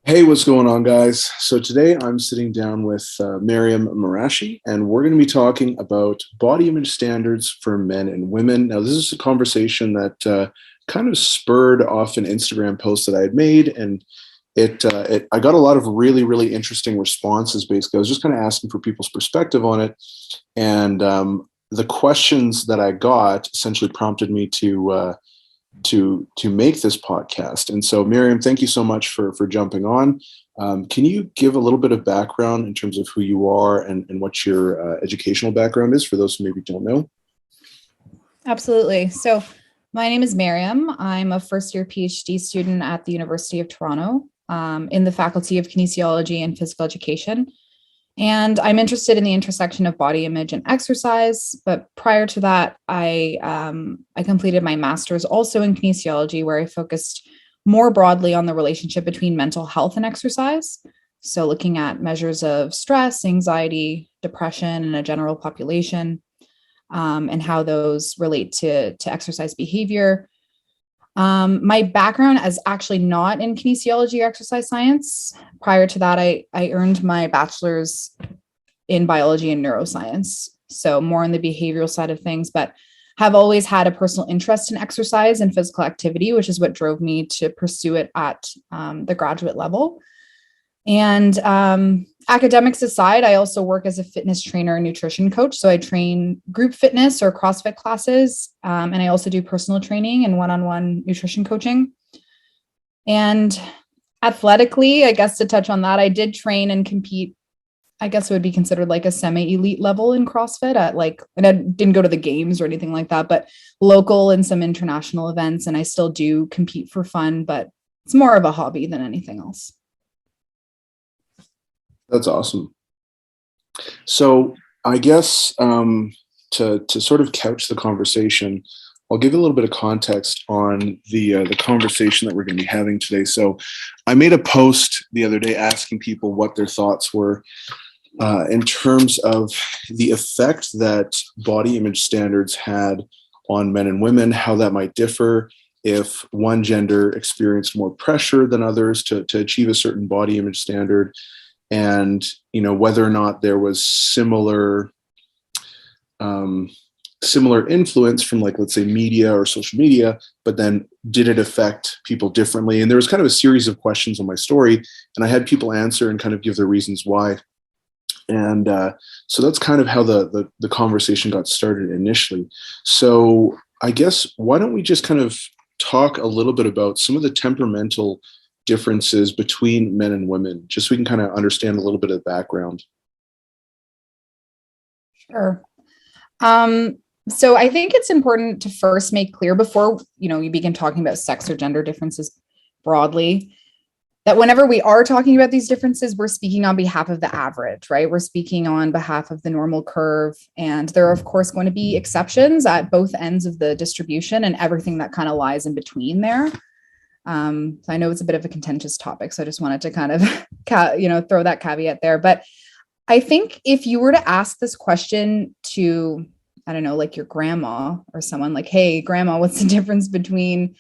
Hey, what's going on, guys? So today I'm sitting down with Maryam Marashi, and we're going to be talking about body image standards for men and women. Now, this is a conversation that kind of spurred off an Instagram post that I had made, and I got a lot of really interesting responses. Basically, I was just kind of asking for people's perspective on it, and the questions that I got essentially prompted me to make this podcast. And so, Miriam, thank you so much for jumping on. Can you give a little bit of background in terms of who you are and what your educational background is for those who maybe don't know? Absolutely. So my name is Maryam. I'm a first-year PhD student at the University of Toronto in the Faculty of Kinesiology and Physical Education. And I'm interested in the intersection of body image and exercise. But prior to that, I completed my master's also in kinesiology, where I focused more broadly on the relationship between mental health and exercise. So looking at measures of stress, anxiety, depression in a general population, and how those relate to exercise behavior. My background is actually not in kinesiology or exercise science. Prior to that, I earned my bachelor's in biology and neuroscience, so more on the behavioral side of things, but have always had a personal interest in exercise and physical activity, which is what drove me to pursue it at the graduate level. And academics aside, I also work as a fitness trainer and nutrition coach. So I train group fitness or CrossFit classes, and I also do personal training and one-on-one nutrition coaching. And athletically, I guess to touch on that, I did train and compete. I guess it would be considered like a semi-elite level in CrossFit and I didn't go to the games or anything like that, but local and some international events. And I still do compete for fun, but it's more of a hobby than anything else. That's awesome. So I guess to sort of couch the conversation, I'll give you a little bit of context on the conversation that we're going to be having today. So I made a post the other day asking people what their thoughts were in terms of the effect that body image standards had on men and women, how that might differ if one gender experienced more pressure than others to achieve a certain body image standard, and whether or not there was similar influence from, like, let's say, media or social media, but then did it affect people differently? And there was kind of a series of questions on my story, and I had people answer and kind of give their reasons why. And so that's kind of how the conversation got started initially. So I guess, why don't we just kind of talk a little bit about some of the temperamental differences between men and women, just so we can kind of understand a little bit of the background. Sure. So I think it's important to first make clear before, you begin talking about sex or gender differences broadly, that whenever we are talking about these differences, we're speaking on behalf of the average, right? We're speaking on behalf of the normal curve. And there are, of course, going to be exceptions at both ends of the distribution and everything that kind of lies in between there. So I know it's a bit of a contentious topic, so I just wanted to kind of, throw that caveat there. But I think if you were to ask this question to, I don't know, like your grandma or someone, like, hey, grandma, what's the difference between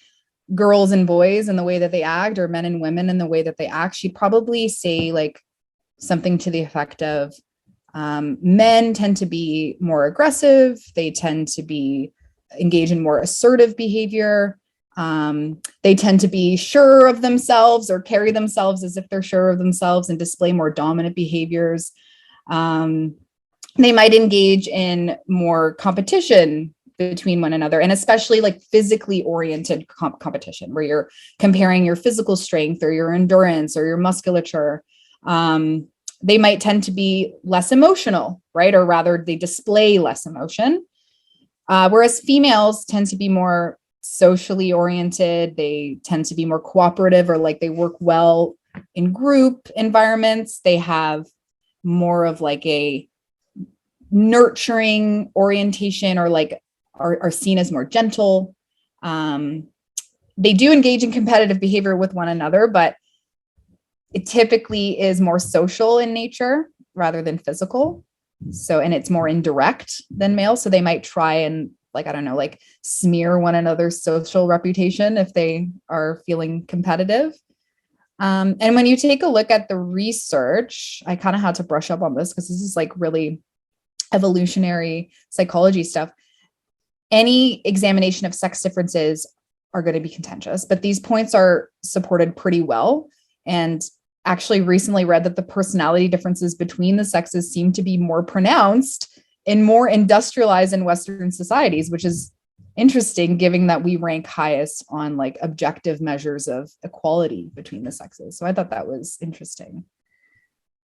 girls and boys and the way that they act, or men and women and the way that they act, she'd probably say like something to the effect of, men tend to be more aggressive. They tend to be engage in more assertive behavior. They tend to be sure of themselves or carry themselves as if they're sure of themselves and display more dominant behaviors. They might engage in more competition between one another, and especially like physically oriented competition, where you're comparing your physical strength or your endurance or your musculature. They might tend to be less emotional, right? Or rather, they display less emotion. Whereas females tend to be more socially oriented. They tend to be more cooperative, or like they work well in group environments. They have more of like a nurturing orientation, or like are seen as more gentle. They do engage in competitive behavior with one another, but it typically is more social in nature rather than physical. So, and it's more indirect than male. So they might try and, like, I don't know, like smear one another's social reputation if they are feeling competitive. And when you take a look at the research, I kind of had to brush up on this because this is like really evolutionary psychology stuff. Any examination of sex differences are going to be contentious, but these points are supported pretty well. And actually recently read that the personality differences between the sexes seem to be more pronounced in more industrialized and Western societies, which is interesting given that we rank highest on like objective measures of equality between the sexes. So I thought that was interesting.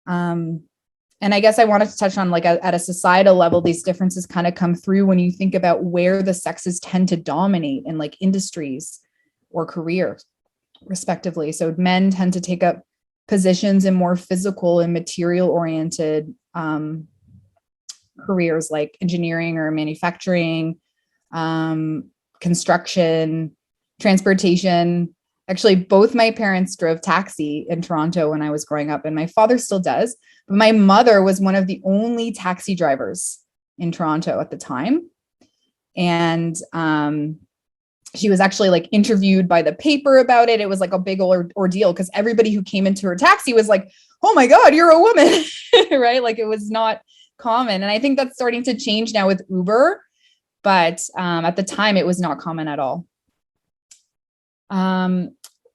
And I guess I wanted to touch on like at a societal level, these differences kind of come through when you think about where the sexes tend to dominate in like industries or careers, respectively. So men tend to take up positions in more physical and material oriented careers like engineering or manufacturing, construction, transportation. Actually, both my parents drove taxi in Toronto when I was growing up, and my father still does. But my mother was one of the only taxi drivers in Toronto at the time. And she was actually like interviewed by the paper about it. It was like a big ordeal because everybody who came into her taxi was like, oh my God, you're a woman, right? Like it was not common. And I think that's starting to change now with Uber. But at the time, it was not common at all.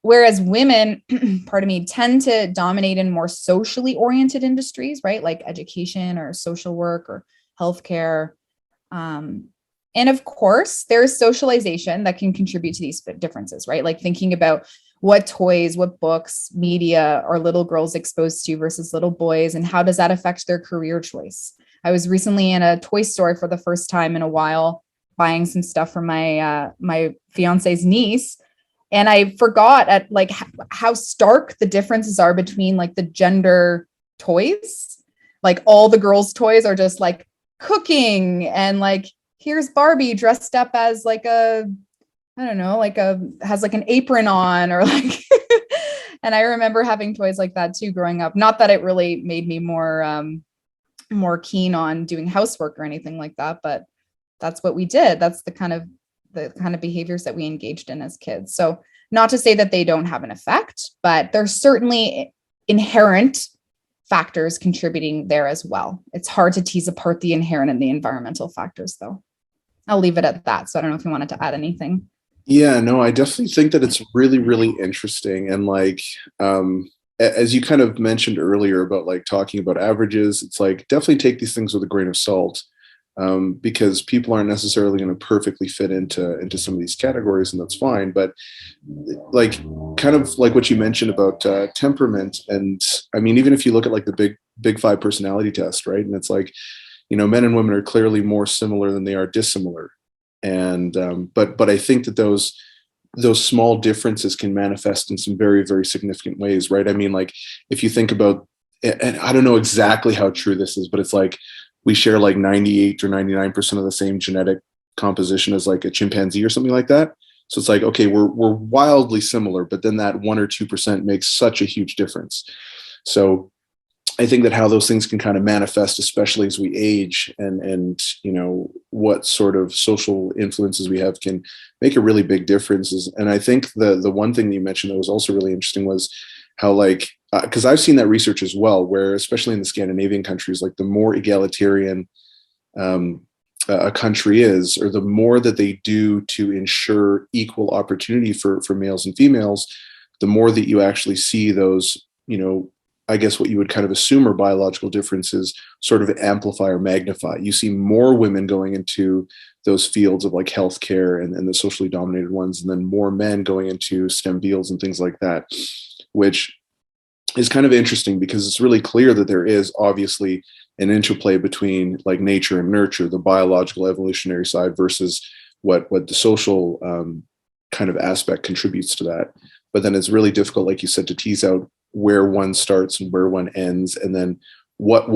Whereas women, pardon me, tend to dominate in more socially oriented industries, right? Like education or social work or healthcare. And of course, there's socialization that can contribute to these differences, right? Like thinking about what toys, what books, media are little girls exposed to versus little boys, and how does that affect their career choice? I was recently in a toy store for the first time in a while, buying some stuff for my fiance's niece, and I forgot at like how stark the differences are between like the gender toys. Like all the girls' toys are just like cooking, and like here's Barbie dressed up as like a, I don't know, like has like an apron on or like, and I remember having toys like that too growing up. Not that it really made me more keen on doing housework or anything like that, but that's what we did. That's the kind of behaviors that we engaged in as kids. So not to say that they don't have an effect, but there's certainly inherent factors contributing there as well. It's hard to tease apart the inherent and the environmental factors, though. I'll leave it at that. So I don't know if you wanted to add anything. Yeah, no, I definitely think that it's really, really interesting. And like, as you kind of mentioned earlier about like talking about averages, it's like definitely take these things with a grain of salt, because people aren't necessarily going to perfectly fit into some of these categories, and that's fine. But like, kind of like what you mentioned about temperament, and I mean, even if you look at like the big five personality test, right? And it's like, men and women are clearly more similar than they are dissimilar. And but I think that those small differences can manifest in some very, very significant ways, right? I mean, like if you think about, and I don't know exactly how true this is, but it's like we share like 98 or 99% of the same genetic composition as like a chimpanzee or something like that. So it's like, okay, we're wildly similar, but then that 1 or 2% makes such a huge difference. So I think that how those things can kind of manifest, especially as we age, and what sort of social influences we have, can make a really big difference. And I think the one thing that you mentioned that was also really interesting was how, like, because I've seen that research as well, where especially in the Scandinavian countries, like the more egalitarian a country is, or the more that they do to ensure equal opportunity for males and females, the more that you actually see those, I guess what you would kind of assume are biological differences sort of amplify or magnify. You see more women going into those fields of like healthcare and the socially dominated ones, and then more men going into STEM fields and things like that, which is kind of interesting because it's really clear that there is obviously an interplay between like nature and nurture, the biological evolutionary side versus what the social kind of aspect contributes to that. But then it's really difficult, like you said, to tease out where one starts and where one ends, and then what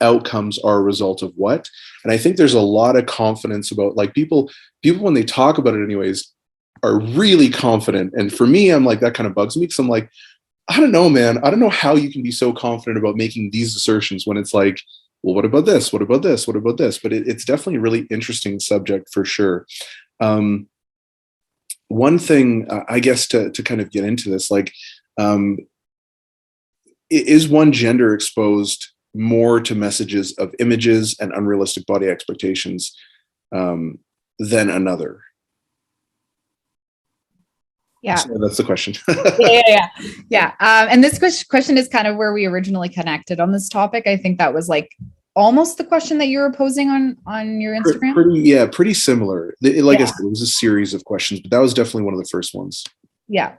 outcomes are a result of what. And I think there's a lot of confidence about, like, people when they talk about it anyways are really confident. And for me, I'm like, that kind of bugs me, because I'm like, I don't know, man. I don't know how you can be so confident about making these assertions when it's like, well, what about this? What about this? What about this? But it's definitely a really interesting subject for sure. one thing, I guess, to kind of get into this, like, is one gender exposed more to messages of images and unrealistic body expectations than another? Yeah. So that's the question. Yeah. And this question is kind of where we originally connected on this topic. I think that was like almost the question that you were posing on your Instagram. Pretty similar. Like I said, it was a series of questions, but that was definitely one of the first ones. Yeah.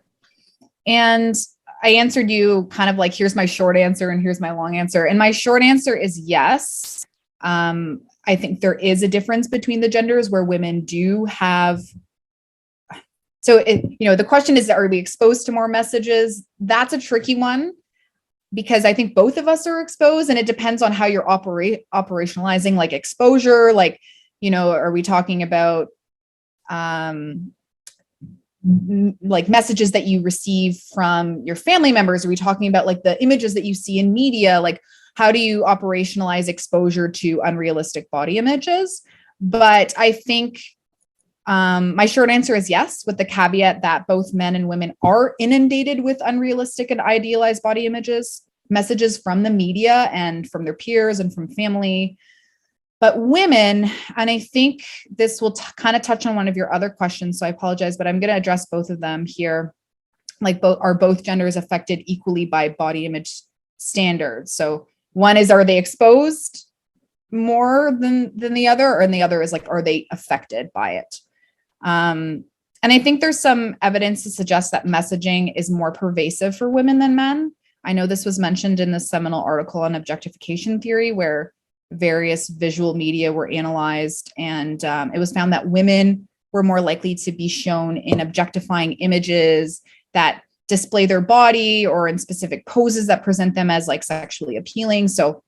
And I answered you kind of like, here's my short answer and here's my long answer. And my short answer is yes. I think there is a difference between the genders where women do have. So, the question is, are we exposed to more messages? That's a tricky one because I think both of us are exposed, and it depends on how you're operationalizing like exposure. Like, are we talking about like messages that you receive from your family members? Are we talking about like the images that you see in media? Like, how do you operationalize exposure to unrealistic body images? But I think my short answer is yes, with the caveat that both men and women are inundated with unrealistic and idealized body messages from the media and from their peers and from family. But women, and I think this will kind of touch on one of your other questions, so I apologize, but I'm going to address both of them here. Like, are both genders affected equally by body image standards? So one is, are they exposed more than the other? And the other is like, are they affected by it? And I think there's some evidence to suggest that messaging is more pervasive for women than men. I know this was mentioned in the seminal article on objectification theory, where various visual media were analyzed, and it was found that women were more likely to be shown in objectifying images that display their body or in specific poses that present them as like sexually appealing. So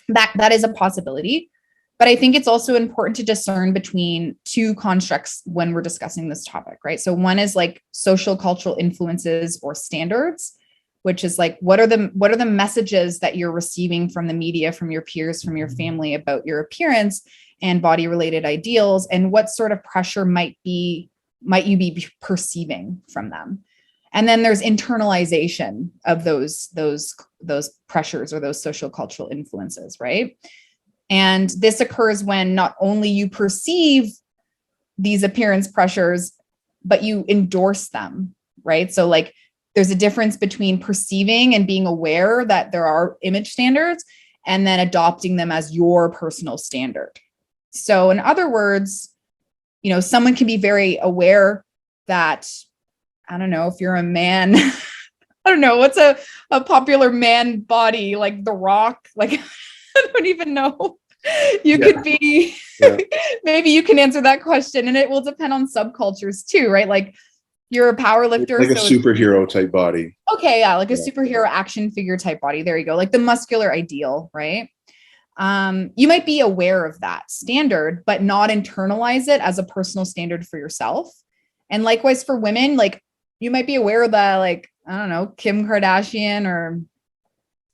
that is a possibility. But I think it's also important to discern between two constructs when we're discussing this topic, right? So one is like social cultural influences or standards, which is like, what are the messages that you're receiving from the media, from your peers, from your family about your appearance and body related ideals, and what sort of pressure might you be perceiving from them? And then there's internalization of those pressures or those social cultural influences, right? And this occurs when not only you perceive these appearance pressures, but you endorse them, right? So like, there's a difference between perceiving and being aware that there are image standards and then adopting them as your personal standard. So in other words, someone can be very aware that, I don't know, if you're a man, I don't know, what's a popular man body, like DeBrocke, like, I don't even know. You could be, maybe you can answer that question, and it will depend on subcultures too, right? Like, you're a power lifter. Like a superhero type body. Okay, yeah, like a superhero action figure type body. There you go. Like the muscular ideal, right? You might be aware of that standard, but not internalize it as a personal standard for yourself. And likewise for women, like you might be aware that, like, I don't know, Kim Kardashian or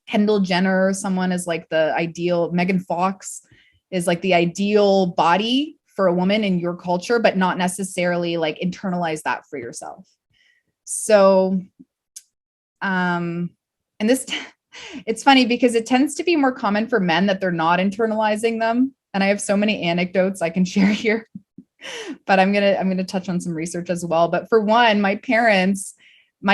Kendall Jenner or someone is like the ideal, Megan Fox is like the ideal body for a woman in your culture, but not necessarily like internalize that for yourself. So, and this, it's funny because it tends to be more common for men that they're not internalizing them. And I have so many anecdotes I can share here, but I'm going to touch on some research as well. But for one, my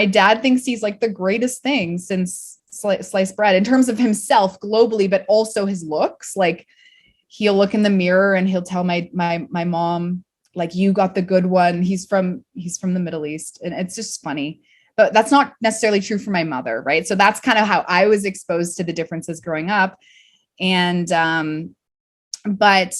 dad thinks he's like the greatest thing since sliced bread in terms of himself globally, but also his looks. Like, he'll look in the mirror and he'll tell my mom, like, you got the good one. He's from the Middle East. And it's just funny, but that's not necessarily true for my mother. Right. So that's kind of how I was exposed to the differences growing up. And, but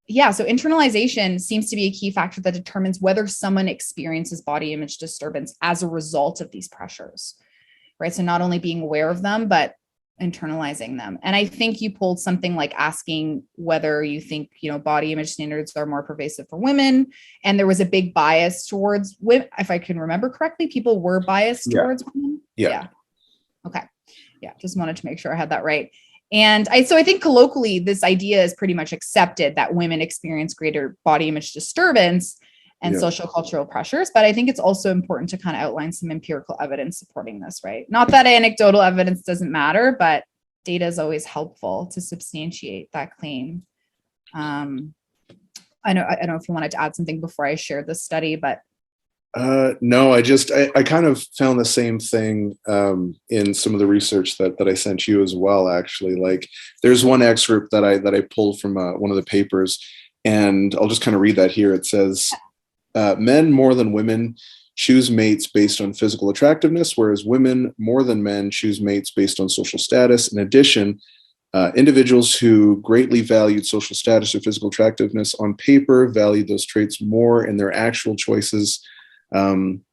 yeah, so internalization seems to be a key factor that determines whether someone experiences body image disturbance as a result of these pressures. Right. So not only being aware of them, but internalizing them. And I think you pulled something like asking whether you think, body image standards are more pervasive for women. And there was a big bias towards women. If I can remember correctly, people were biased towards women. Yeah. Okay. Yeah. Just wanted to make sure I had that right. And I think colloquially, this idea is pretty much accepted that women experience greater body image disturbance. and social cultural pressures. But I think it's also important to kind of outline some empirical evidence supporting this, right? Not that anecdotal evidence doesn't matter, but data is always helpful to substantiate that claim. I don't know if you wanted to add something before I shared this study, but no, I kind of found the same thing in some of the research that I sent you as well. Actually, like there's one excerpt that I pulled from one of the papers, and I'll just kind of read that here. It says, "Men more than women choose mates based on physical attractiveness, whereas women more than men choose mates based on social status. In addition, individuals who greatly valued social status or physical attractiveness on paper valued those traits more in their actual choices." In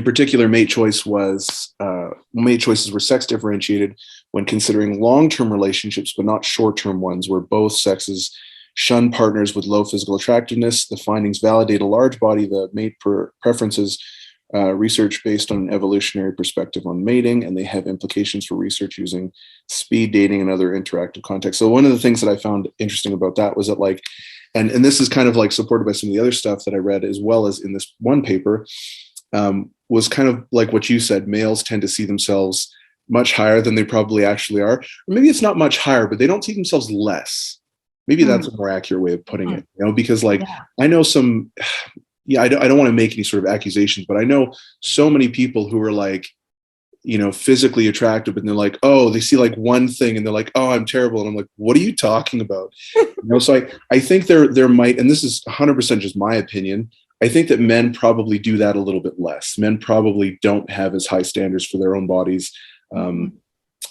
particular, mate choices were sex differentiated when considering long-term relationships, but not short-term ones, where both sexes shun partners with low physical attractiveness. The findings validate a large body of the mate preferences research based on an evolutionary perspective on mating, and they have implications for research using speed dating and other interactive contexts. So one of the things that I found interesting about that was that, like, and this is kind of like supported by some of the other stuff that I read, as well as in this one paper, was kind of like what you said. Males tend to see themselves much higher than they probably actually are. Or maybe it's not much higher, but they don't see themselves less. Maybe that's a more accurate way of putting it, because like I know some, I don't want to make any sort of accusations, but I know so many people who are like, physically attractive, and they're like, oh, they see like one thing and they're like, oh, I'm terrible. And I'm like, what are you talking about? So I think there might, and this is 100% just my opinion, I think that men probably do that a little bit less. Men probably don't have as high standards for their own bodies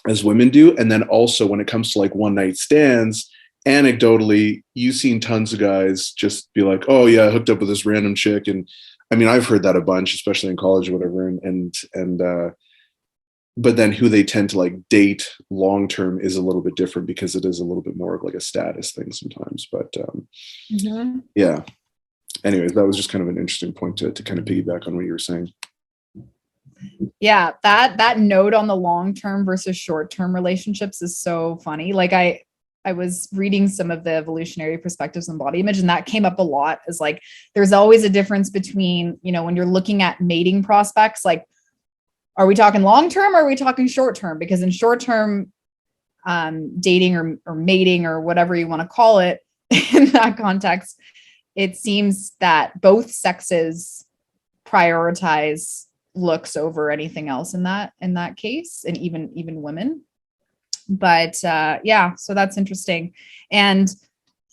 as women do. And then also when it comes to like one night stands, anecdotally, you've seen tons of guys just be like, oh yeah, I hooked up with this random chick. And I mean, I've heard that a bunch, especially in college or whatever. But then who they tend to like date long term is a little bit different, because it is a little bit more of like a status thing sometimes. But yeah. Anyways, that was just kind of an interesting point to kind of piggyback on what you were saying. Yeah, that note on the long term versus short term relationships is so funny. Like I was reading some of the evolutionary perspectives on body image, and that came up a lot, as like there's always a difference between, when you're looking at mating prospects, like, are we talking long term or are we talking short term? Because in short term dating or mating or whatever you want to call it in that context, it seems that both sexes prioritize looks over anything else in that case, and even women. But so that's interesting. And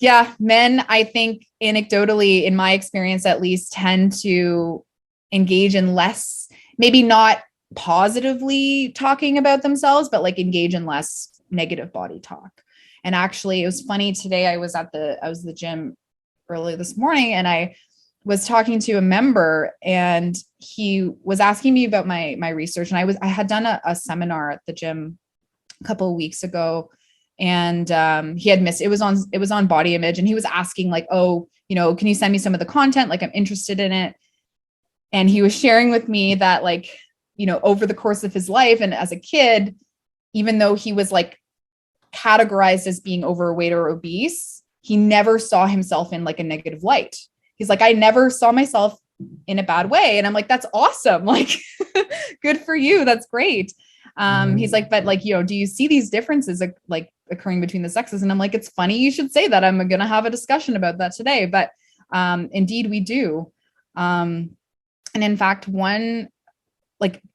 yeah, men, I think anecdotally, in my experience at least, tend to engage in less, maybe not positively talking about themselves, but like engage in less negative body talk. And actually, it was funny today. I was at the gym early this morning, and I was talking to a member, and he was asking me about my research. And I had done a seminar at the gym a couple of weeks ago, and he had missed, it was on body image, and he was asking like, oh, can you send me some of the content? Like, I'm interested in it. And he was sharing with me that, like, over the course of his life and as a kid, even though he was like categorized as being overweight or obese, he never saw himself in like a negative light. He's like, I never saw myself in a bad way. And I'm like, that's awesome. Like, good for you. That's great. He's like, but like, do you see these differences like occurring between the sexes? And I'm like, it's funny you should say that. I'm going to have a discussion about that today. But indeed we do. And in fact,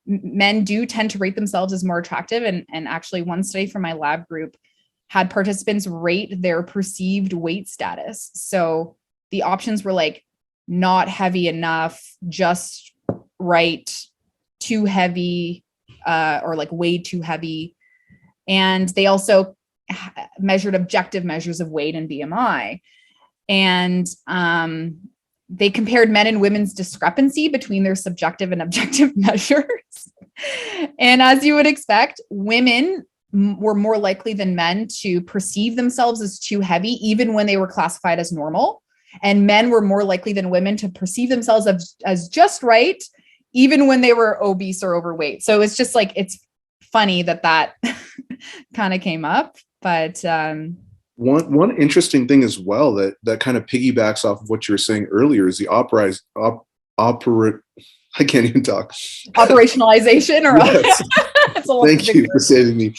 men do tend to rate themselves as more attractive. And actually one study from my lab group had participants rate their perceived weight status. So the options were like not heavy enough, just right, too heavy, or like way too heavy. And they also measured objective measures of weight and BMI. And they compared men and women's discrepancy between their subjective and objective measures. And as you would expect, women were more likely than men to perceive themselves as too heavy, even when they were classified as normal. And men were more likely than women to perceive themselves as just right, even when they were obese or overweight. So it's just like, it's funny that kind of came up. But One interesting thing as well that kind of piggybacks off of what you were saying earlier is the opera. I can't even talk. Operationalization, or Yes, it's a lot thank big you for word. saving me.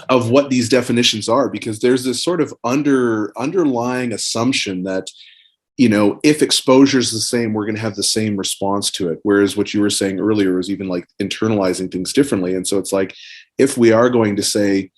Of what these definitions are, because there's this sort of underlying assumption that, if exposure is the same, we're going to have the same response to it. Whereas what you were saying earlier was even like internalizing things differently. And so it's like, if we are going to say,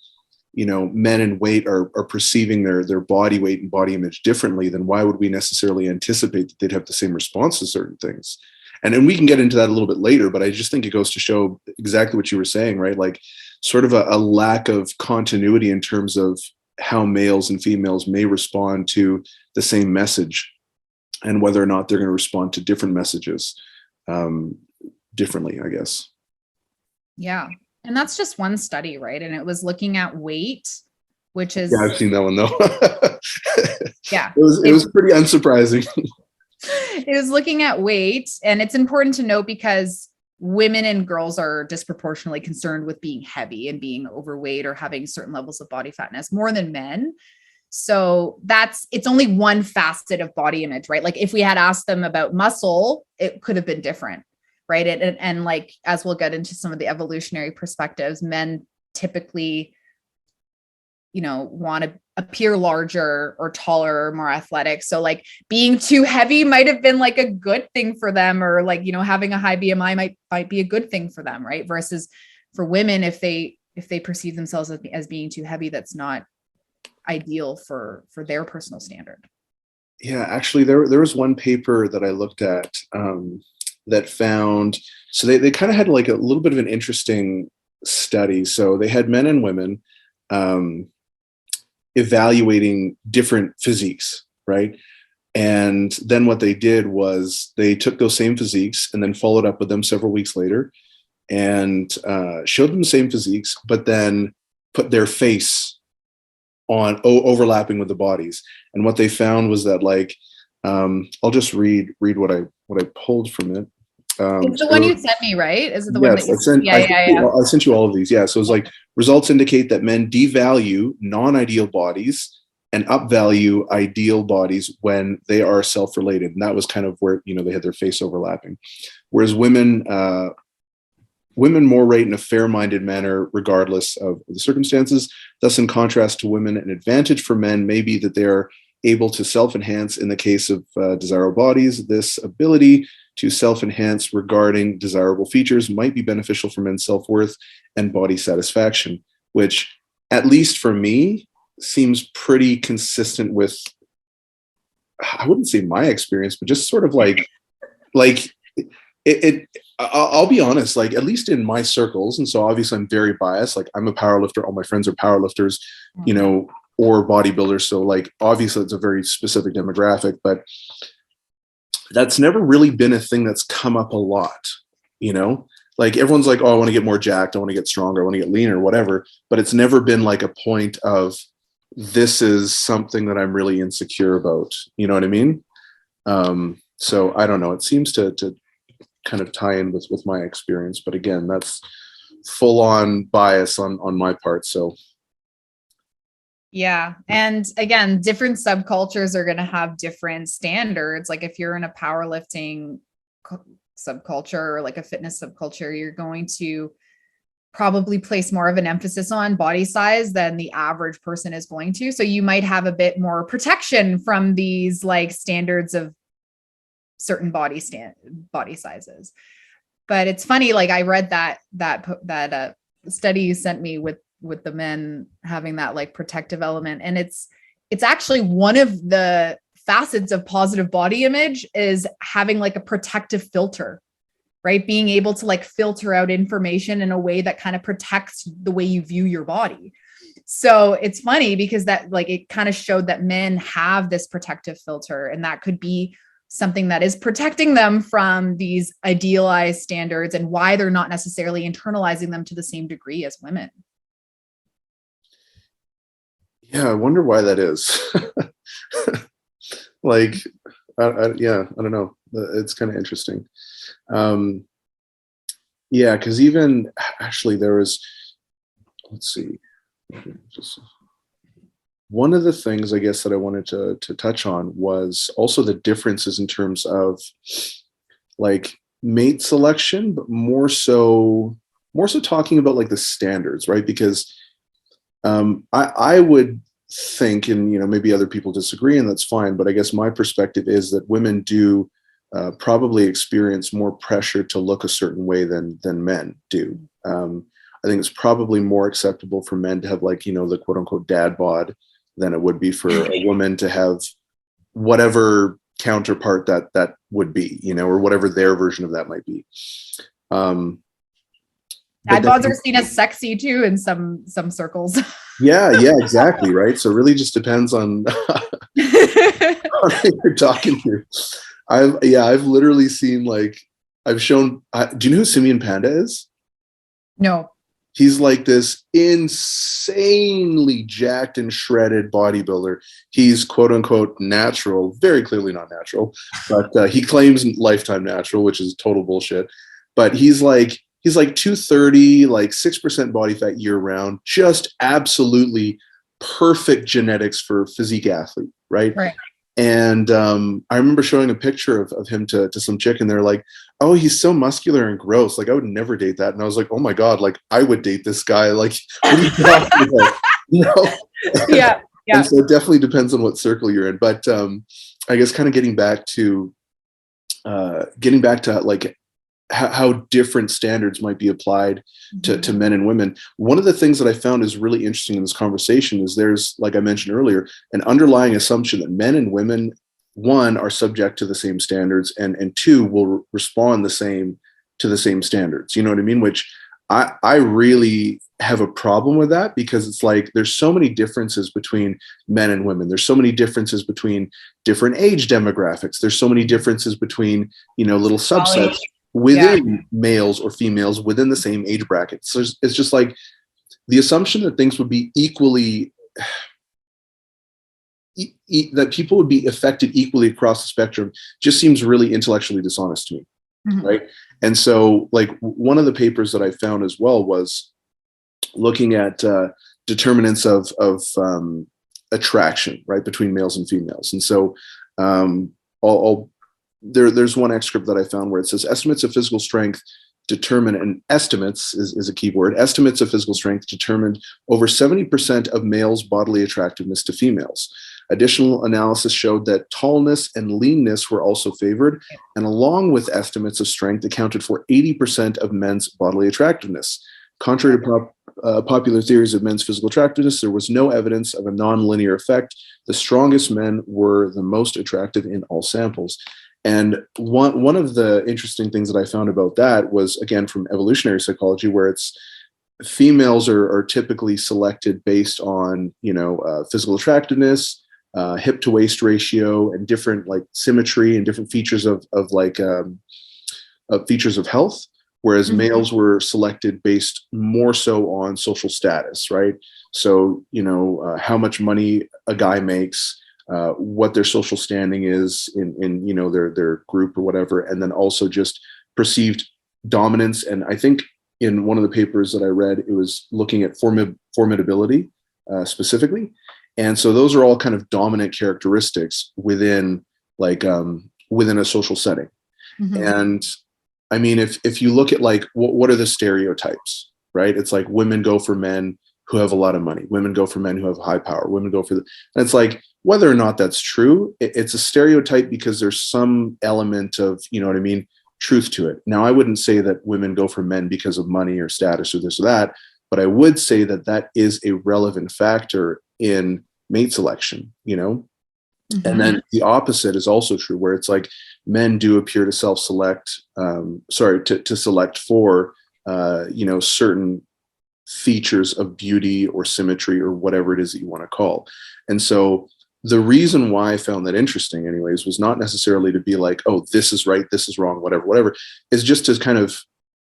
men and weight are perceiving their body weight and body image differently, then why would we necessarily anticipate that they'd have the same response to certain things? And we can get into that a little bit later, but I just think it goes to show exactly what you were saying, right? Like sort of a lack of continuity in terms of how males and females may respond to the same message, and whether or not they're going to respond to different messages differently, I guess. Yeah. And that's just one study, right? And it was looking at weight, which Yeah, is, I've seen that one though. yeah, It was pretty unsurprising. it was looking at weight. And it's important to note because women and girls are disproportionately concerned with being heavy and being overweight or having certain levels of body fatness more than men. So it's only one facet of body image, right? Like if we had asked them about muscle, it could have been different, right? And like, as we'll get into some of the evolutionary perspectives, men typically, want to appear larger or taller or more athletic. So like being too heavy might have been like a good thing for them, or like, having a high BMI might be a good thing for them, right? Versus for women, if they perceive themselves as being too heavy, that's not ideal for their personal standard. Yeah, actually, there was one paper that I looked at that found, so they kind of had like a little bit of an interesting study. So they had men and women evaluating different physiques, right? And then what they did was they took those same physiques and then followed up with them several weeks later and showed them the same physiques, but then put their face on overlapping with the bodies. And what they found was that, like, I'll just read what I pulled from it. It's the one you sent me, right? Is it the one that Yes, you sent? Yeah, yeah, yeah. I sent you all of these. Yeah, so it's like results indicate that men devalue non-ideal bodies and upvalue ideal bodies when they are self-related, and that was kind of where they had their face overlapping. Whereas women more rate in a fair-minded manner regardless of the circumstances. Thus, in contrast to women, an advantage for men may be that they are able to self-enhance in the case of desirable bodies. This ability to self-enhance regarding desirable features might be beneficial for men's self-worth and body satisfaction, which, at least for me, seems pretty consistent with, I wouldn't say my experience, but just sort of like it I'll be honest, like, at least in my circles, and so obviously I'm very biased, like I'm a powerlifter, all my friends are powerlifters, or bodybuilders, so like obviously it's a very specific demographic, but that's never really been a thing that's come up a lot, like everyone's like, oh, I want to get more jacked, I want to get stronger, I want to get leaner, whatever, but it's never been like a point of, this is something that I'm really insecure about, you know what I mean? So I don't know, it seems to kind of tie in with my experience, but again, that's full on bias on my part. So Yeah. And again, different subcultures are going to have different standards. Like if you're in a powerlifting subculture or like a fitness subculture, you're going to probably place more of an emphasis on body size than the average person is going to. So you might have a bit more protection from these like standards of certain body sizes. But it's funny, like I read that study you sent me with the men having that like protective element, and it's actually one of the facets of positive body image is having like a protective filter, right? Being able to like filter out information in a way that kind of protects the way you view your body. So it's funny because that like it kind of showed that men have this protective filter, and that could be something that is protecting them from these idealized standards and why they're not necessarily internalizing them to the same degree as women. yeah, I wonder why that is. Like, yeah, I don't know. It's kind of interesting. Yeah, because even actually there was, let's see, just one of the things I guess that I wanted to touch on was also the differences in terms of like mate selection, but more so talking about like the standards, right? Because I would think, and maybe other people disagree, and that's fine. But I guess my perspective is that women do probably experience more pressure to look a certain way than men do. I think it's probably more acceptable for men to have like the quote unquote dad bod than it would be for a woman to have whatever counterpart that would be, or whatever their version of that might be. Dad bods are seen as sexy too in some circles. Yeah, exactly, right. So it really just depends on who you're talking to. I've literally seen I've shown. Do you know who Simeon Panda is? No. He's like this insanely jacked and shredded bodybuilder. He's quote unquote natural, very clearly not natural, but he claims lifetime natural, which is total bullshit. But he's like 230, like 6% body fat year round, just absolutely perfect genetics for physique athlete, right? Right. And I remember showing a picture of him to some chick, and they're like, "Oh, he's so muscular and gross. Like, I would never date that." And I was like, "Oh my god, like I would date this guy." Like, what are you talking about? Yeah. And so it definitely depends on what circle you're in. But I guess kind of getting back to like how different standards might be applied to men and women. One of the things that I found is really interesting in this conversation is there's, like I mentioned earlier, an underlying assumption that men and women, one, are subject to the same standards, and two, will respond the same to the same standards. You know what I mean? Which I really have a problem with that, because it's like there's so many differences between men and women. There's so many differences between different age demographics. There's so many differences between, little subsets within males or females within the same age bracket. So it's just like the assumption that things would be equally, that people would be affected equally across the spectrum just seems really intellectually dishonest to me. Right. And so like one of the papers that I found as well was looking at determinants of attraction, right, between males and females. And so there's one excerpt that I found where it says estimates of physical strength determine, and estimates is a key word, estimates of physical strength determined over 70% of males' bodily attractiveness to females. Additional analysis showed that tallness and leanness were also favored, and along with estimates of strength accounted for 80% of men's bodily attractiveness. Contrary to popular theories of men's physical attractiveness, there was no evidence of a non-linear effect. The strongest men were the most attractive in all samples. And one of the interesting things that I found about that was, again, from evolutionary psychology, where it's females are typically selected based on, physical attractiveness, hip to waist ratio, and different like symmetry and different features of features of health. Whereas males were selected based more so on social status, right? So, how much money a guy makes, what their social standing is in their group or whatever, and then also just perceived dominance. And I think in one of the papers that I read, it was looking at formidability specifically. And so those are all kind of dominant characteristics within a social setting. And I mean, if you look at like what are the stereotypes, right? It's like women go for men who have a lot of money. Women go for men who have high power. Women go for and it's like, whether or not that's true, it's a stereotype because there's some element of, truth to it. Now, I wouldn't say that women go for men because of money or status or this or that, but I would say that that is a relevant factor in mate selection, And then the opposite is also true, where it's like men do appear to select for, certain features of beauty or symmetry or whatever it is that you want to call. And so the reason why I found that interesting anyways was not necessarily to be like, oh, this is right, this is wrong, whatever, is just to kind of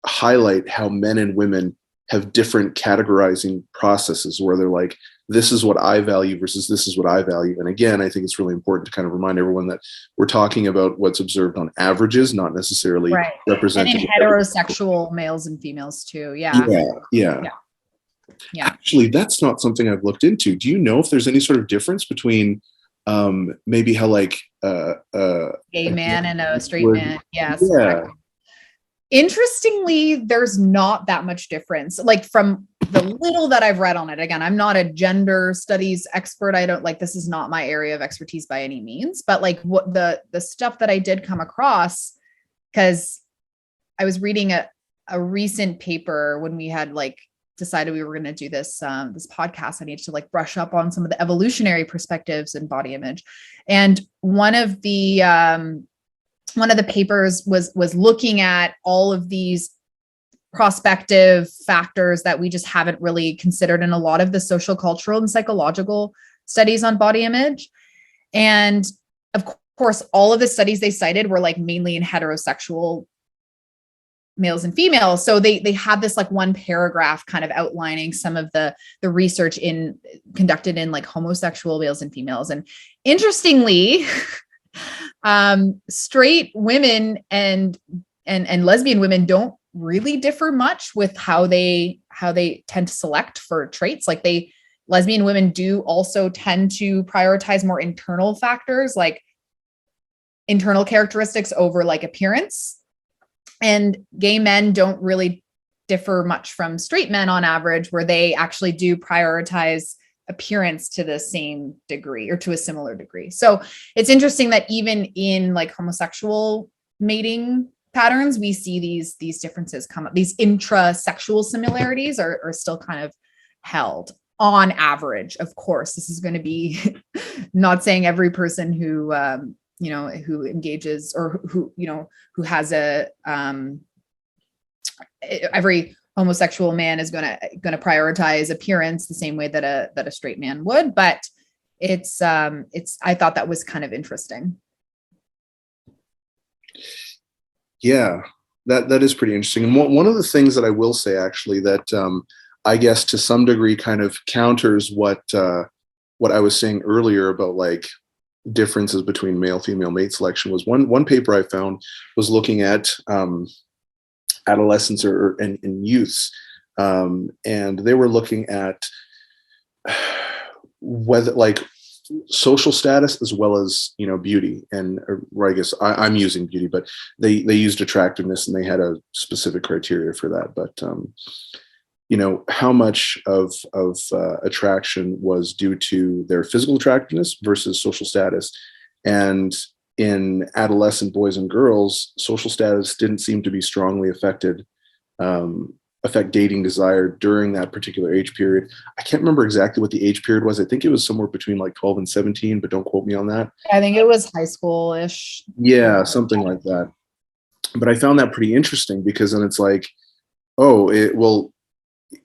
highlight how men and women have different categorizing processes where they're like, this is what I value versus this is what I value. And again, I think it's really important to kind of remind everyone that we're talking about what's observed on averages, not necessarily represented. And in heterosexual males and females too. Yeah. Yeah. Actually, that's not something I've looked into. Do you know if there's any sort of difference between maybe how like Gay man and a straight would, man. Yes. yeah. Interestingly, there's not that much difference. Like from the little that I've read on it, again, I'm not a gender studies expert. I don't like, this is not my area of expertise by any means, but like what the stuff that I did come across, because I was reading a recent paper when we had like decided we were going to do this this podcast. I needed to like brush up on some of the evolutionary perspectives in body image, and one of the papers was looking at all of these prospective factors that we just haven't really considered in a lot of the social, cultural, and psychological studies on body image. And of course, all of the studies they cited were like mainly in heterosexual males and females. So they had this like one paragraph kind of outlining some of the research conducted in like homosexual males and females. And interestingly, straight women and lesbian women don't really differ much with how they tend to select for traits. Like lesbian women do also tend to prioritize more internal factors, like internal characteristics over like appearance. And gay men don't really differ much from straight men on average, where they actually do prioritize appearance to the same degree or to a similar degree. So it's interesting that even in like homosexual mating patterns, we see these differences come up. These intrasexual similarities are still kind of held on average. Of course, this is going to be not saying every person who who engages or who has every homosexual man is going to prioritize appearance the same way that a straight man would, but it's I thought that was kind of interesting. Yeah, that is pretty interesting. And one of the things that I will say actually that I guess to some degree kind of counters what I was saying earlier about like differences between male-female mate selection was one paper I found was looking at adolescents and youths, and they were looking at whether like social status as well as beauty, and or I guess I'm using beauty, but they used attractiveness and they had a specific criteria for that. But how much of attraction was due to their physical attractiveness versus social status. And in adolescent boys and girls, social status didn't seem to be strongly affect dating desire during that particular age period. I can't remember exactly what the age period was. I think it was somewhere between like 12 and 17, but don't quote me on that. I think it was high school-ish. Yeah, something like that. But I found that pretty interesting because then it's like, oh,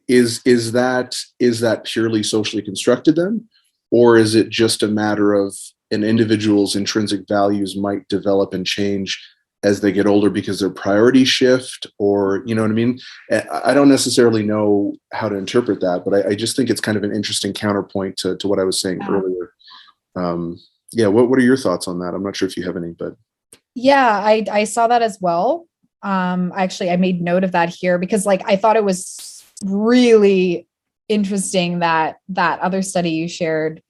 is that purely socially constructed then, or is it just a matter of an individual's intrinsic values might develop and change as they get older because their priorities shift, or you know what I mean? I don't necessarily know how to interpret that, but I just think it's kind of an interesting counterpoint to what I was saying earlier. What are your thoughts on that? I'm not sure if you have any, but yeah, I saw that as well. Actually, I made note of that here because like I thought it was really interesting that other study you shared,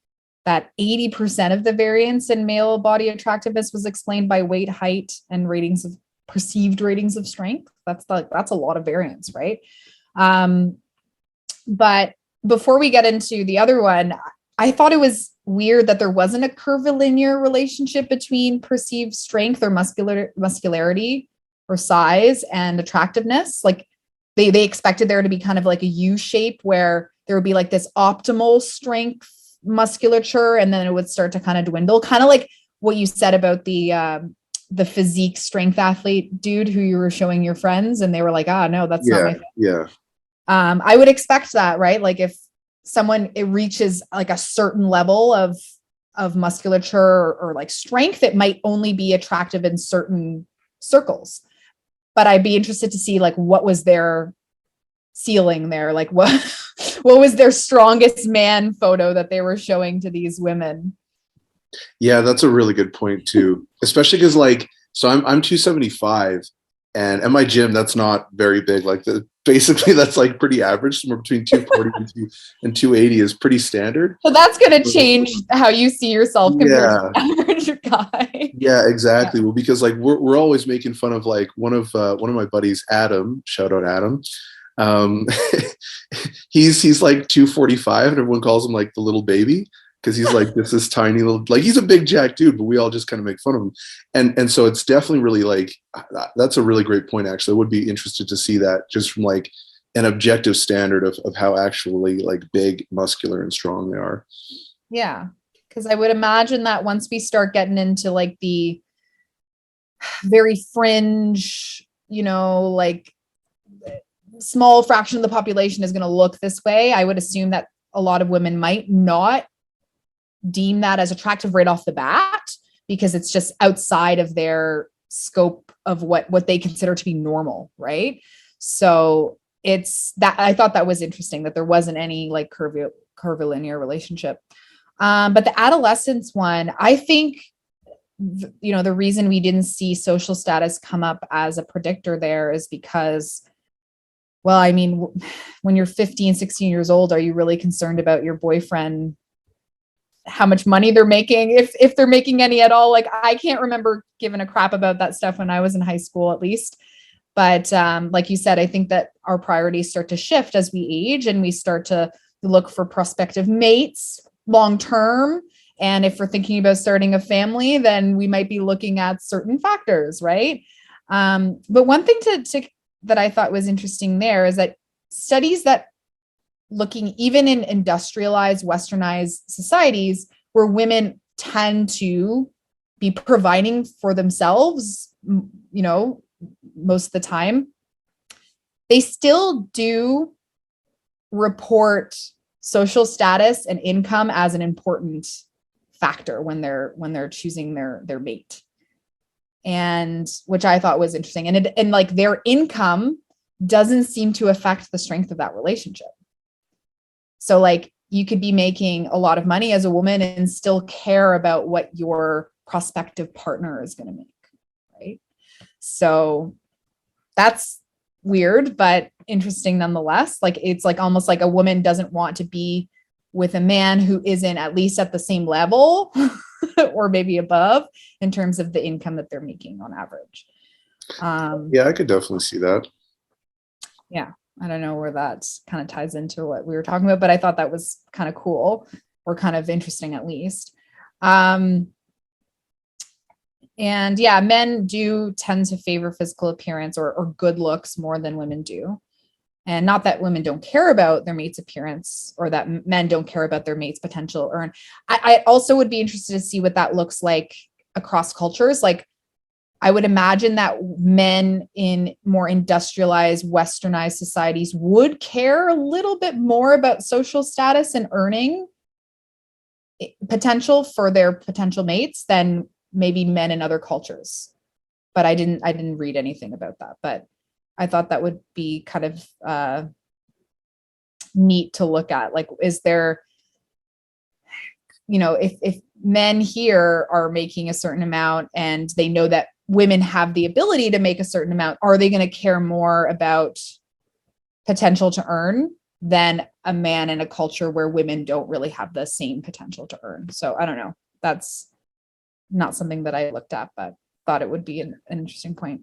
that 80% of the variance in male body attractiveness was explained by weight, height, and perceived ratings of strength. That's a lot of variance, right? But before we get into the other one, I thought it was weird that there wasn't a curvilinear relationship between perceived strength or muscularity or size and attractiveness. Like they expected there to be kind of like a U shape where there would be like this optimal strength musculature, and then it would start to kind of dwindle, kind of like what you said about the physique strength athlete dude who you were showing your friends, and they were like, no, that's not my thing. Yeah. I would expect that, right? Like if it reaches like a certain level of musculature or like strength, it might only be attractive in certain circles. But I'd be interested to see like what was their ceiling there, like what was their strongest man photo that they were showing to these women. Yeah, that's a really good point too, especially because like, so I'm 275, and my gym, that's not very big. Like basically that's like pretty average. Somewhere between 240 and 280 is pretty standard. So that's going to change how you see yourself compared to the average guy. Yeah, exactly. Well, because like we're always making fun of like one of my buddies, Adam, shout out Adam. Um, he's like 245 and everyone calls him like the little baby because he's like this tiny little, like he's a big jack dude, but we all just kind of make fun of him. And so it's definitely really like, that's a really great point. Actually, I would be interested to see that just from like an objective standard of how actually like big, muscular and strong they are. Yeah. Because I would imagine that once we start getting into like the very fringe, like small fraction of the population is going to look this way, I would assume that a lot of women might not deem that as attractive right off the bat because it's just outside of their scope of what they consider to be normal, right? So it's that I thought that was interesting that there wasn't any like curvilinear relationship. But the adolescence one, I think, the reason we didn't see social status come up as a predictor there is because, well, I mean, when you're 15, 16 years old, are you really concerned about your boyfriend, how much money they're making, if they're making any at all? Like, I can't remember giving a crap about that stuff when I was in high school, at least. But like you said, I think that our priorities start to shift as we age and we start to look for prospective mates long term. And if we're thinking about starting a family, then we might be looking at certain factors, right? But one thing that I thought was interesting there is that studies that looking even in industrialized, westernized societies where women tend to be providing for themselves, most of the time, they still do report social status and income as an important factor when they're choosing their mate, and which I thought was interesting. And like their income doesn't seem to affect the strength of that relationship. So like you could be making a lot of money as a woman and still care about what your prospective partner is going to make, right? So that's weird, but interesting nonetheless. Like it's like almost like a woman doesn't want to be with a man who isn't at least at the same level or maybe above in terms of the income that they're making on average. Yeah, I could definitely see that. Yeah. I don't know where that kind of ties into what we were talking about, but I thought that was kind of cool or kind of interesting at least. And yeah, men do tend to favor physical appearance or good looks more than women do. And not that women don't care about their mate's appearance or that men don't care about their mate's potential earn. I also would be interested to see what that looks like across cultures. Like I would imagine that men in more industrialized, westernized societies would care a little bit more about social status and earning potential for their potential mates than maybe men in other cultures. But I didn't read anything about that. But I thought that would be kind of neat to look at. Like, is there, if men here are making a certain amount and they know that women have the ability to make a certain amount, are they going to care more about potential to earn than a man in a culture where women don't really have the same potential to earn? So I don't know. That's not something that I looked at, but thought it would be an interesting point.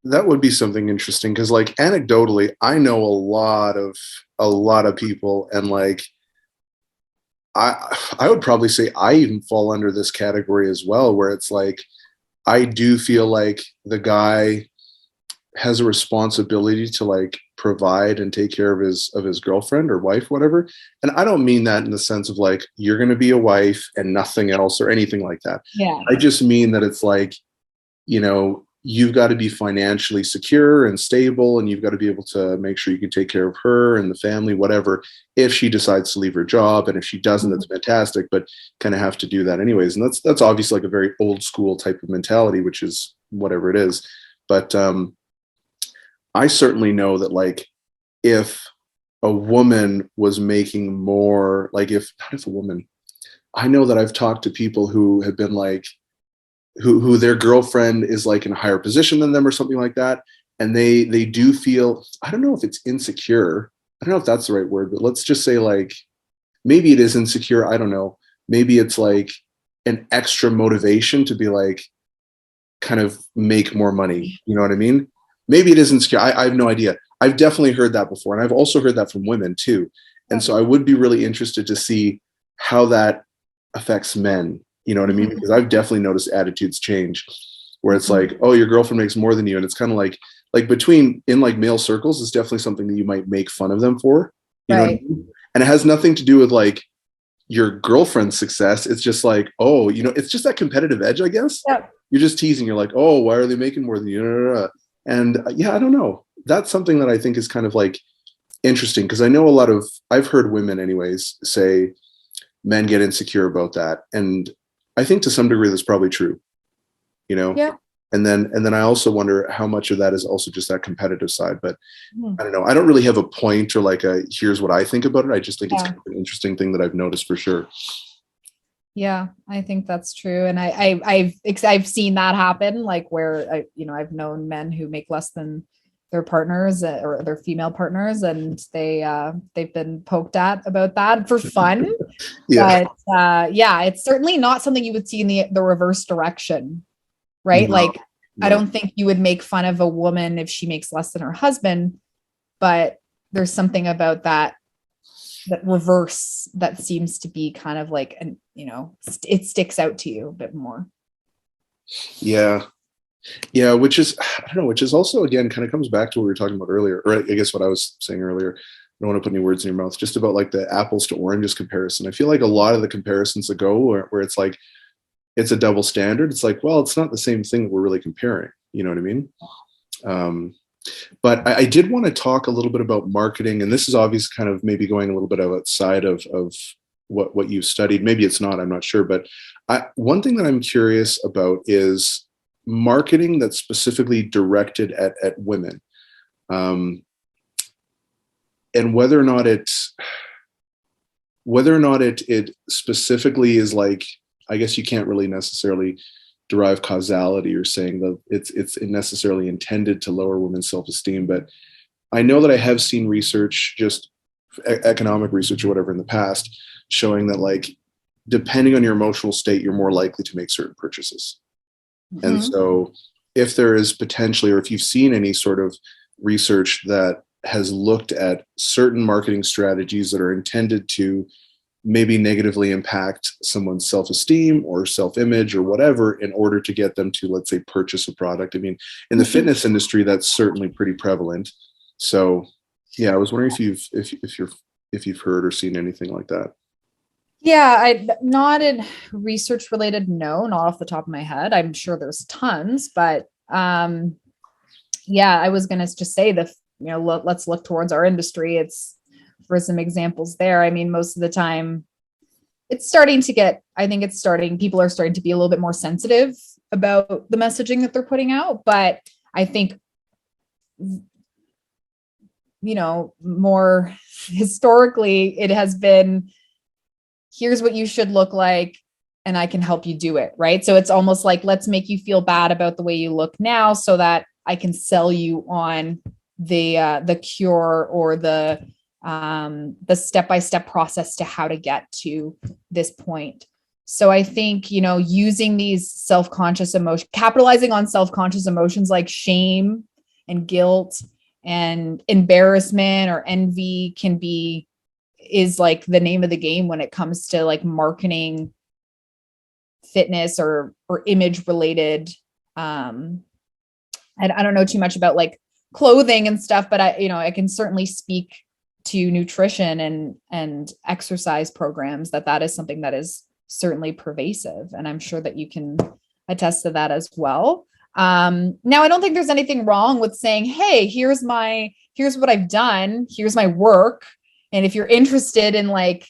That would be something interesting because like anecdotally, I know a lot of people, and like I would probably say I even fall under this category as well, where it's like I do feel like the guy has a responsibility to like provide and take care of his girlfriend or wife, whatever. And I don't mean that in the sense of like you're going to be a wife and nothing else or anything like that. Yeah. I just mean that it's like, you've got to be financially secure and stable, and you've got to be able to make sure you can take care of her and the family, whatever, if she decides to leave her job. And if she doesn't, that's fantastic, but kind of have to do that anyways. And that's obviously like a very old school type of mentality, which is whatever it is. But I certainly know that like if a woman was making more, like not if a woman, I know that I've talked to people who have been like, who their girlfriend is like in a higher position than them or something like that. and they do feel, I don't know if it's insecure. I don't know if that's the right word, but let's just say like, maybe it is insecure. I don't know. Maybe it's like an extra motivation to be like, kind of make more money. You know what I mean? Maybe it is insecure. I have no idea. I've definitely heard that before. And I've also heard that from women too. And so I would be really interested to see how that affects men. You know what I mean? Because I've definitely noticed attitudes change where it's like, oh, your girlfriend makes more than you. And it's kind of like between in like male circles, it's definitely something that you might make fun of them for. You know what I mean? And it has nothing to do with like your girlfriend's success. It's just like, oh, you know, it's just that competitive edge, I guess. Yep. You're just teasing. You're like, oh, why are they making more than you? And yeah, I don't know. That's something that I think is kind of like interesting because I know I've heard women anyways say men get insecure about that. And I think to some degree that's probably true, you know? Yeah. And then I also wonder how much of that is also just that competitive side. But I don't know. I don't really have a point or like here's what I think about it. I just think it's kind of an interesting thing that I've noticed for sure. Yeah, I think that's true. And I've seen that happen, like where I've known men who make less than their partners or their female partners, and they've been poked at about that for fun. Yeah. But it's certainly not something you would see in the reverse direction, right? No, like no. I don't think you would make fun of a woman if she makes less than her husband, but there's something about that reverse that seems to be kind of like, it sticks out to you a bit more. Yeah. Yeah. Which is, I don't know, which is also, again, kind of comes back to what we were talking about earlier, or I guess what I was saying earlier. I don't want to put any words in your mouth, just about like the apples to oranges comparison. I feel like a lot of the comparisons that go where it's like, it's a double standard. It's like, well, it's not the same thing that we're really comparing. You know what I mean? But I did want to talk a little bit about marketing, and this is obviously kind of maybe going a little bit outside of what you've studied. Maybe it's not, I'm not sure. But one thing that I'm curious about is marketing that's specifically directed at women, and whether or not it specifically is like, I guess you can't really necessarily derive causality or saying that it's necessarily intended to lower women's self-esteem. But I know that I have seen research, just economic research or whatever in the past, showing that like, depending on your emotional state, you're more likely to make certain purchases. And so if there is potentially, or if you've seen any sort of research that has looked at certain marketing strategies that are intended to maybe negatively impact someone's self-esteem or self-image or whatever in order to get them to, let's say, purchase a product. I mean, in the fitness industry, that's certainly pretty prevalent. So yeah, I was wondering if you've heard or seen anything like that. Yeah, I not in research related, no, not off the top of my head. I'm sure there's tons, but I was gonna just say let's look towards our industry. It's for some examples there. I mean, most of the time people are starting to be a little bit more sensitive about the messaging that they're putting out. But I think, more historically, it has been, here's what you should look like, and I can help you do it. Right. So it's almost like, let's make you feel bad about the way you look now so that I can sell you on the cure or the step-by-step process to how to get to this point. So I think, using these self-conscious emotions, capitalizing on self-conscious emotions like shame and guilt and embarrassment or envy is like the name of the game when it comes to like marketing fitness or image related. I don't know too much about like clothing and stuff, but I can certainly speak to nutrition and exercise programs that is something that is certainly pervasive. And I'm sure that you can attest to that as well. Now, I don't think there's anything wrong with saying, hey, here's what I've done. Here's my work. And if you're interested in like,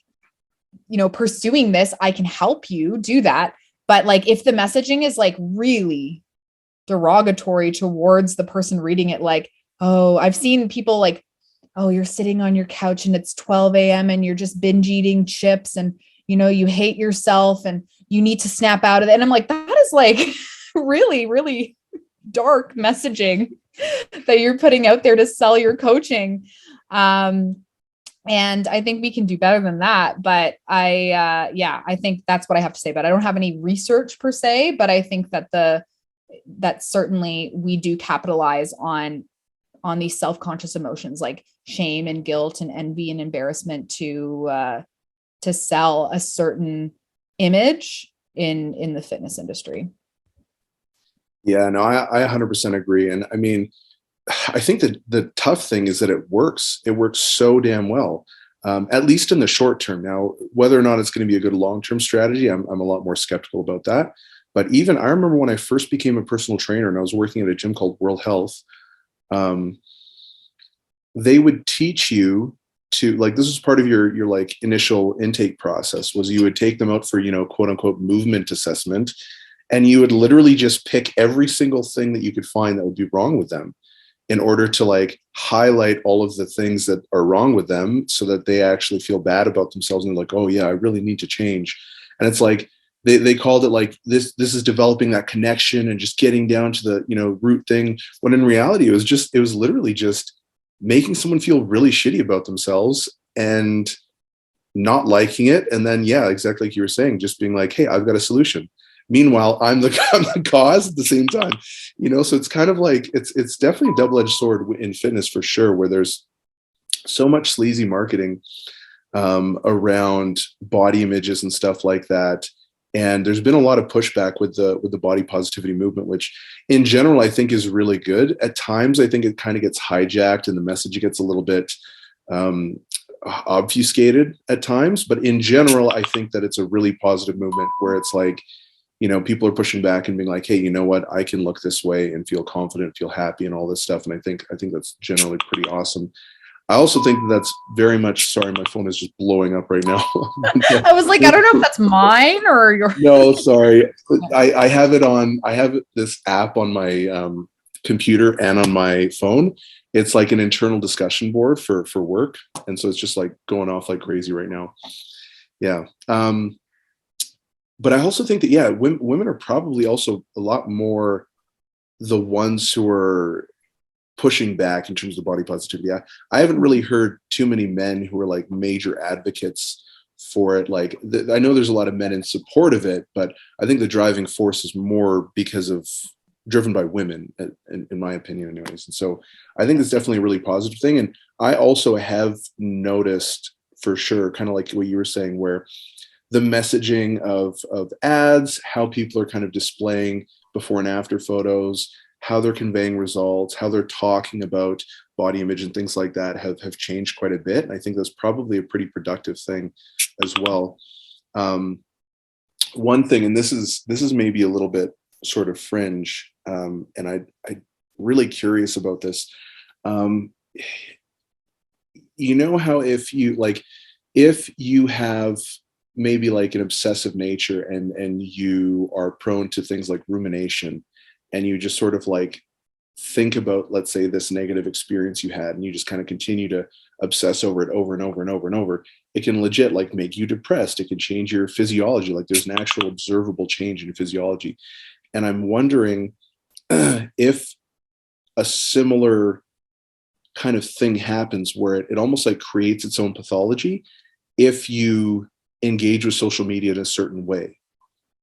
pursuing this, I can help you do that. But like, if the messaging is like really derogatory towards the person reading it, like, oh, I've seen people like, oh, you're sitting on your couch and it's 12 a.m. and you're just binge eating chips and, you hate yourself and you need to snap out of it. And I'm like, that is like really, really dark messaging that you're putting out there to sell your coaching. And I think we can do better than that. But I think that's what I have to say. But I don't have any research per se, but I think that certainly we do capitalize on these self-conscious emotions like shame and guilt and envy and embarrassment to sell a certain image in the fitness industry. Yeah, no, I 100% agree. And I mean, I think that the tough thing is that it works. It works so damn well, at least in the short term. Now, whether or not it's going to be a good long-term strategy, I'm a lot more skeptical about that. But even I remember when I first became a personal trainer and I was working at a gym called World Health, they would teach you to, like, this was part of your like initial intake process, was you would take them out for, quote unquote movement assessment, and you would literally just pick every single thing that you could find that would be wrong with them in order to like highlight all of the things that are wrong with them so that they actually feel bad about themselves and like, oh yeah, I really need to change. And it's like, they called it like this is developing that connection and just getting down to the, root thing. When in reality, it was literally just making someone feel really shitty about themselves and not liking it. And then, yeah, exactly like you were saying, just being like, hey, I've got a solution. Meanwhile, I'm the cause at the same time, so it's kind of like, it's definitely a double-edged sword in fitness for sure, where there's so much sleazy marketing around body images and stuff like that. And there's been a lot of pushback with the body positivity movement, which in general, I think is really good. At times, I think it kind of gets hijacked and the message gets a little bit obfuscated at times. But in general, I think that it's a really positive movement where it's like, people are pushing back and being like, hey, you know what? I can look this way and feel confident, feel happy and all this stuff. And I think that's generally pretty awesome. I also think that's very much, sorry, my phone is just blowing up right now. I was like, I don't know if that's mine or your. No, sorry. I have this app on my computer and on my phone. It's like an internal discussion board for work. And so it's just like going off like crazy right now. Yeah. But I also think that, yeah, women are probably also a lot more the ones who are pushing back in terms of body positivity. I haven't really heard too many men who are like major advocates for it. Like, I know there's a lot of men in support of it, but I think the driving force is more driven by women, in my opinion, anyways. And so I think it's definitely a really positive thing. And I also have noticed for sure, kind of like what you were saying, where the messaging of ads, how people are kind of displaying before and after photos, how they're conveying results, how they're talking about body image and things like that have changed quite a bit. And I think that's probably a pretty productive thing as well. One thing, and this is maybe a little bit sort of fringe, and I'm really curious about this. How if you have maybe like an obsessive nature and you are prone to things like rumination, and you just sort of like think about, let's say, this negative experience you had, and you just kind of continue to obsess over it over and over and over and over, it can legit like make you depressed. It can change your physiology. Like, there's an actual observable change in your physiology. And I'm wondering if a similar kind of thing happens where it almost like creates its own pathology if you engage with social media in a certain way.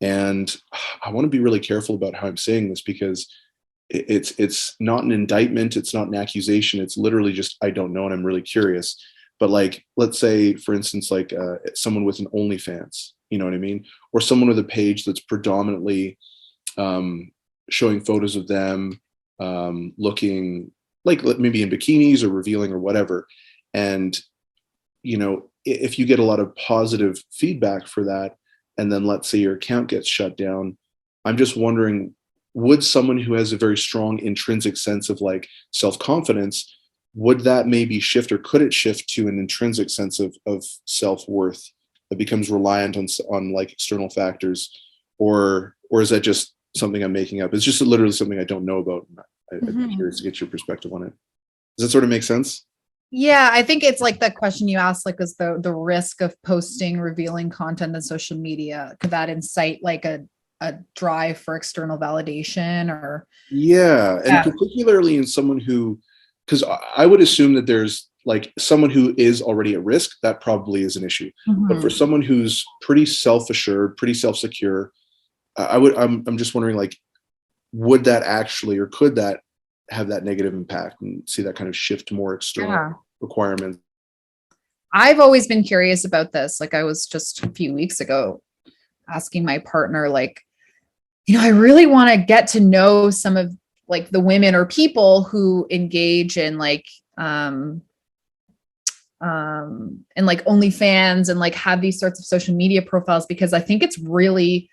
And I want to be really careful about how I'm saying this, because it's not an indictment, it's not an accusation, it's literally just, I don't know and I'm really curious. But like, let's say, for instance, like someone with an OnlyFans, you know what I mean? Or someone with a page that's predominantly showing photos of them looking like maybe in bikinis or revealing or whatever. And, if you get a lot of positive feedback for that, and then let's say your account gets shut down, I'm just wondering, would someone who has a very strong intrinsic sense of like self-confidence, would that maybe shift, or could it shift to an intrinsic sense of self-worth that becomes reliant on like external factors? Or is that just something I'm making up? It's just literally something I don't know about. I'd be curious to get your perspective on it. Does that sort of make sense? Yeah, I think it's like that question you asked, like, is the risk of posting revealing content on social media, could that incite like a a drive for external validation or Yeah, and yeah. particularly in someone who, because I would assume that there's like someone who is already at risk, that probably is an issue. But for Mhm. someone who's pretty self-assured, pretty self-secure, I'm just wondering, like, would that actually, or could that have that negative impact and see that kind of shift to more external Yeah. requirements? I've always been curious about this. Like I was just a few weeks ago asking my partner, like, I really want to get to know some of like the women or people who engage in like and like OnlyFans and like have these sorts of social media profiles because I think it's really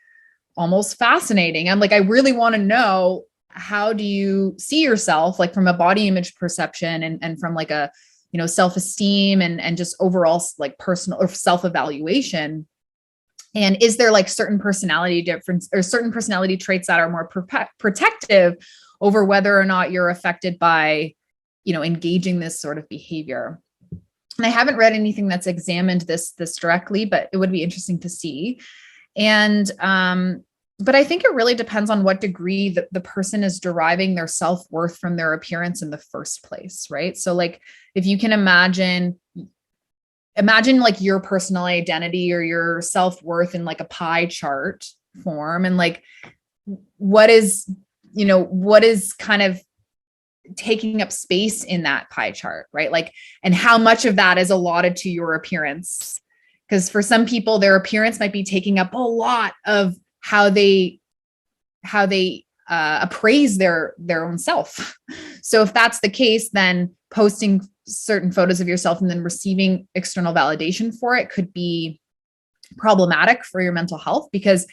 almost fascinating. I'm like, I really want to know, how do you see yourself like from a body image perception and from like a, self-esteem and just overall like personal or self-evaluation. And is there like certain personality difference or certain personality traits that are more protective over whether or not you're affected by, engaging this sort of behavior? And I haven't read anything that's examined this directly, but it would be interesting to see. And but I think it really depends on what degree the person is deriving their self-worth from their appearance in the first place, right? So like if you can imagine like your personal identity or your self-worth in like a pie chart form, and like what is kind of taking up space in that pie chart, right? Like, and how much of that is allotted to your appearance? Because for some people, their appearance might be taking up a lot of how they appraise their own self. So if that's the case, then posting certain photos of yourself and then receiving external validation for it could be problematic for your mental health, because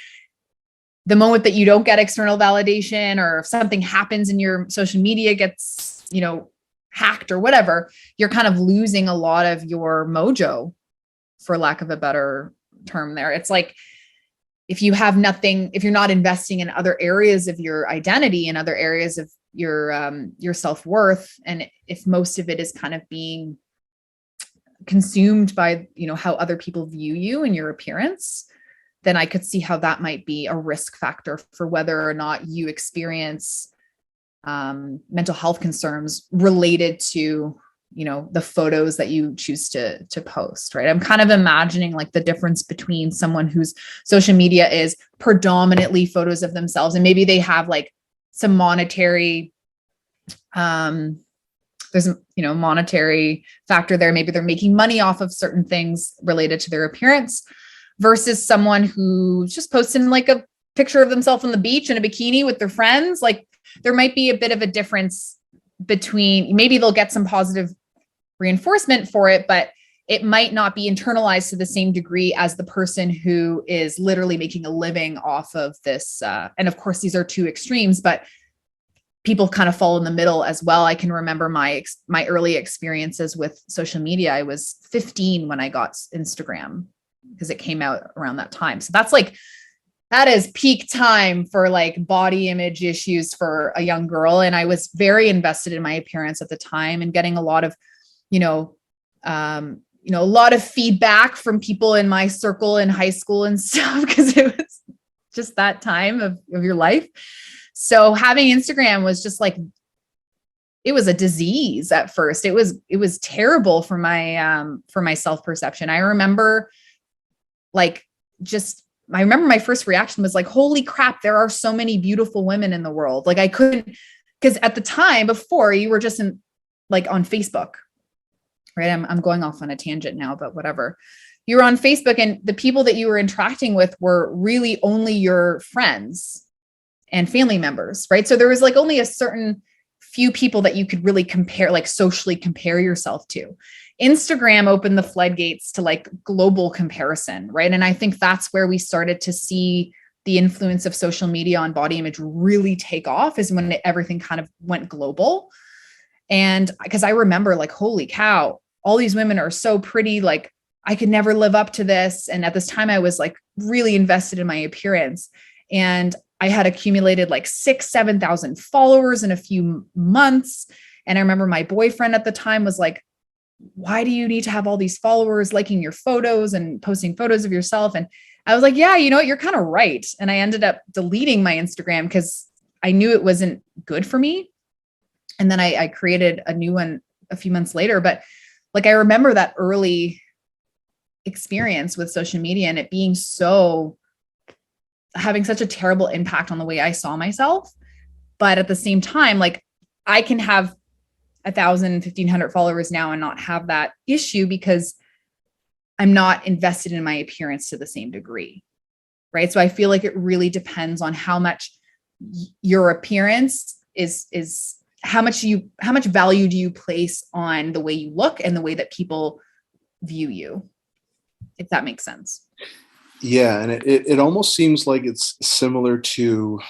the moment that you don't get external validation, or if something happens and your social media gets, hacked or whatever, you're kind of losing a lot of your mojo, for lack of a better term there. It's like, if you have nothing, if you're not investing in other areas of your identity and other areas of your self-worth, and if most of it is kind of being consumed by, how other people view you and your appearance, then I could see how that might be a risk factor for whether or not you experience mental health concerns related to, the photos that you choose to post, right? I'm kind of imagining like the difference between someone whose social media is predominantly photos of themselves, and maybe they have like some monetary, there's monetary factor there. Maybe they're making money off of certain things related to their appearance, versus someone who's just posting like a picture of themselves on the beach in a bikini with their friends. Like there might be a bit of a difference between, maybe they'll get some positive reinforcement for it, but it might not be internalized to the same degree as the person who is literally making a living off of this. And of course, these are two extremes, but people kind of fall in the middle as well. I can remember my early experiences with social media. I was 15 when I got Instagram, because it came out around that time. So that is peak time for like body image issues for a young girl. And I was very invested in my appearance at the time, and getting a lot of, a lot of feedback from people in my circle in high school and stuff, because it was just that time of your life. So having Instagram was just like, it was a disease at first. It was terrible for my self-perception. I remember my first reaction was like, holy crap, there are so many beautiful women in the world. Like I couldn't, because at the time before, you were just on Facebook, right? I'm going off on a tangent now, but whatever. You were on Facebook, and the people that you were interacting with were really only your friends and family members, right? So there was like only a certain few people that you could really compare, like socially compare yourself to. Instagram opened the floodgates to like global comparison, right? And I think that's where we started to see the influence of social media on body image really take off, is when everything kind of went global. And because I remember like, holy cow, all these women are so pretty. Like I could never live up to this. And at this time I was like really invested in my appearance, and I had accumulated like 7,000 followers in a few months. And I remember my boyfriend at the time was like, why do you need to have all these followers liking your photos and posting photos of yourself? And I was like, yeah, you know what? You're kind of right. And I ended up deleting my Instagram because I knew it wasn't good for me. And then I created a new one a few months later. But like, I remember that early experience with social media and it being having such a terrible impact on the way I saw myself. But at the same time, like I can have 1,000, 1,500 followers now and not have that issue because I'm not invested in my appearance to the same degree. Right. So I feel like it really depends on how much your appearance is how much value do you place on the way you look and the way that people view you, if that makes sense. Yeah. And it almost seems like it's similar to,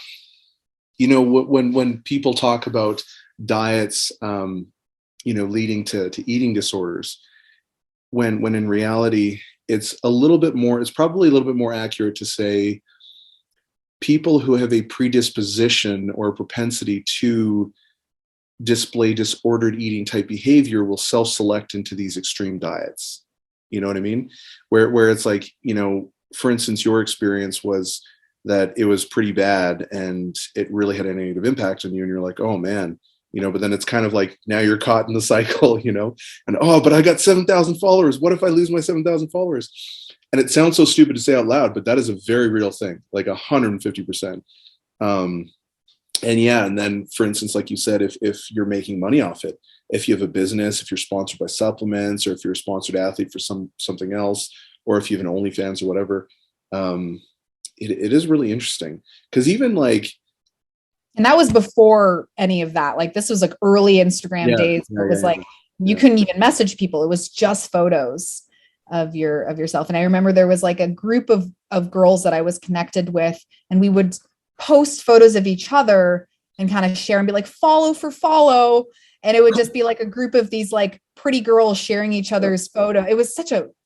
when people talk about diets, leading to eating disorders, when in reality, it's probably a little bit more accurate to say people who have a predisposition or a propensity to display disordered eating type behavior will self-select into these extreme diets. You know what I mean? Where it's like, for instance, your experience was that it was pretty bad and it really had a negative impact on you. And you're like, oh man, but then it's kind of like, now you're caught in the cycle, and, oh, but I got 7,000 followers. What if I lose my 7,000 followers? And it sounds so stupid to say out loud, but that is a very real thing, like 150%. And then, for instance, like you said, if you're making money off it, if you have a business, if you're sponsored by supplements, or if you're a sponsored athlete for something else, or if you have an OnlyFans or whatever, it is really interesting because even like, and that was before any of that. Like this was like early Instagram days. It was like you couldn't even message people. It was just photos of yourself. And I remember there was like a group of girls that I was connected with, and we would post photos of each other and kind of share and be like follow for follow. And it would just be like a group of these like pretty girls sharing each other's photo. It was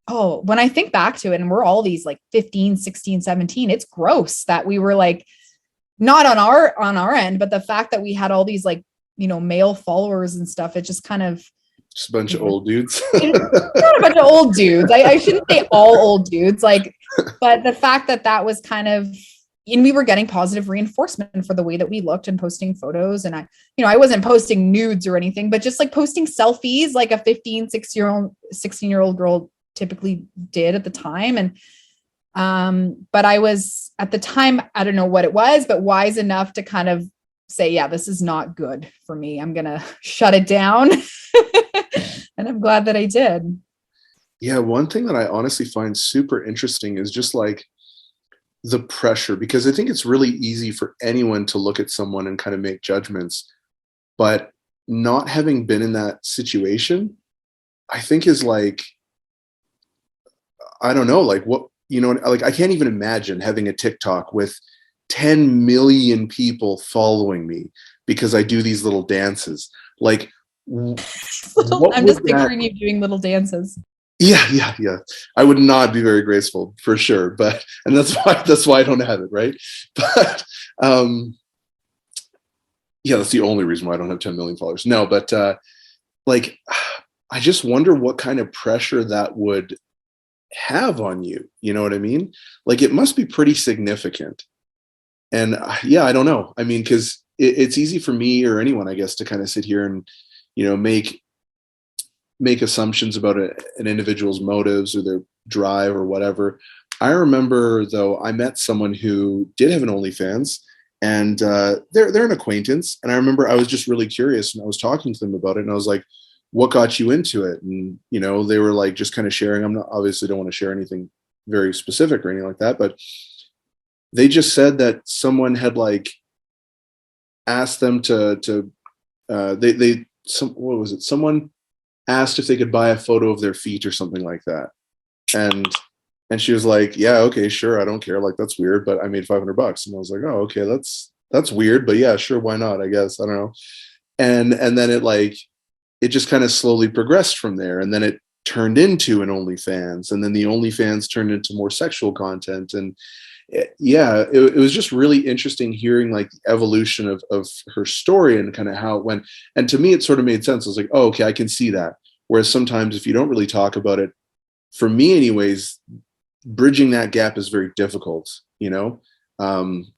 when I think back to it, and we're all these like 15, 16, 17, it's gross that we were like, not on our end, but the fact that we had all these like, male followers and stuff, it just kind of just a bunch of old dudes. Not a bunch of old dudes. I shouldn't say all old dudes, like, but the fact that was kind of, and we were getting positive reinforcement for the way that we looked and posting photos. And I wasn't posting nudes or anything, but just like posting selfies, like a 15, 16-year-old girl typically did at the time. And, but I was at the time, I don't know what it was, but wise enough to kind of say, yeah, this is not good for me. I'm going to shut it down. And I'm glad that I did. Yeah. One thing that I honestly find super interesting is just like the pressure, because I think it's really easy for anyone to look at someone and kind of make judgments, but not having been in that situation, I think is like, I don't know, like what, like I can't even imagine having a TikTok with 10 million people following me because I do these little dances. Like, I'm just picturing you doing little dances. Yeah. I would not be very graceful for sure, and that's why I don't have it, right? But yeah, that's the only reason why I don't have 10 million followers. No, but like, I just wonder what kind of pressure that would have on you. You know what I mean? Like, it must be pretty significant. And yeah, I don't know. I mean, because it's easy for me or anyone, I guess, to kind of sit here and, make assumptions about an individual's motives or their drive or whatever. I remember, though, I met someone who did have an OnlyFans, and they're an acquaintance. And I remember I was just really curious, and I was talking to them about it, and I was like, "What got you into it?" And they were like just kind of sharing. I'm not, obviously don't want to share anything very specific or anything like that, but they just said that someone had like asked them what was it? Someone asked if they could buy a photo of their feet or something like that. And she was like, yeah, okay, sure. I don't care. Like, that's weird, but I made $500. And I was like, oh, okay, that's weird, but yeah, sure. Why not? I guess, I don't know. And then it just kind of slowly progressed from there. And then it turned into an OnlyFans, and then the OnlyFans turned into more sexual content. And it was just really interesting hearing like the evolution of her story and kind of how it went. And to me, it sort of made sense. I was like, oh, okay, I can see that. Whereas sometimes if you don't really talk about it, for me anyways, bridging that gap is very difficult, you know, um,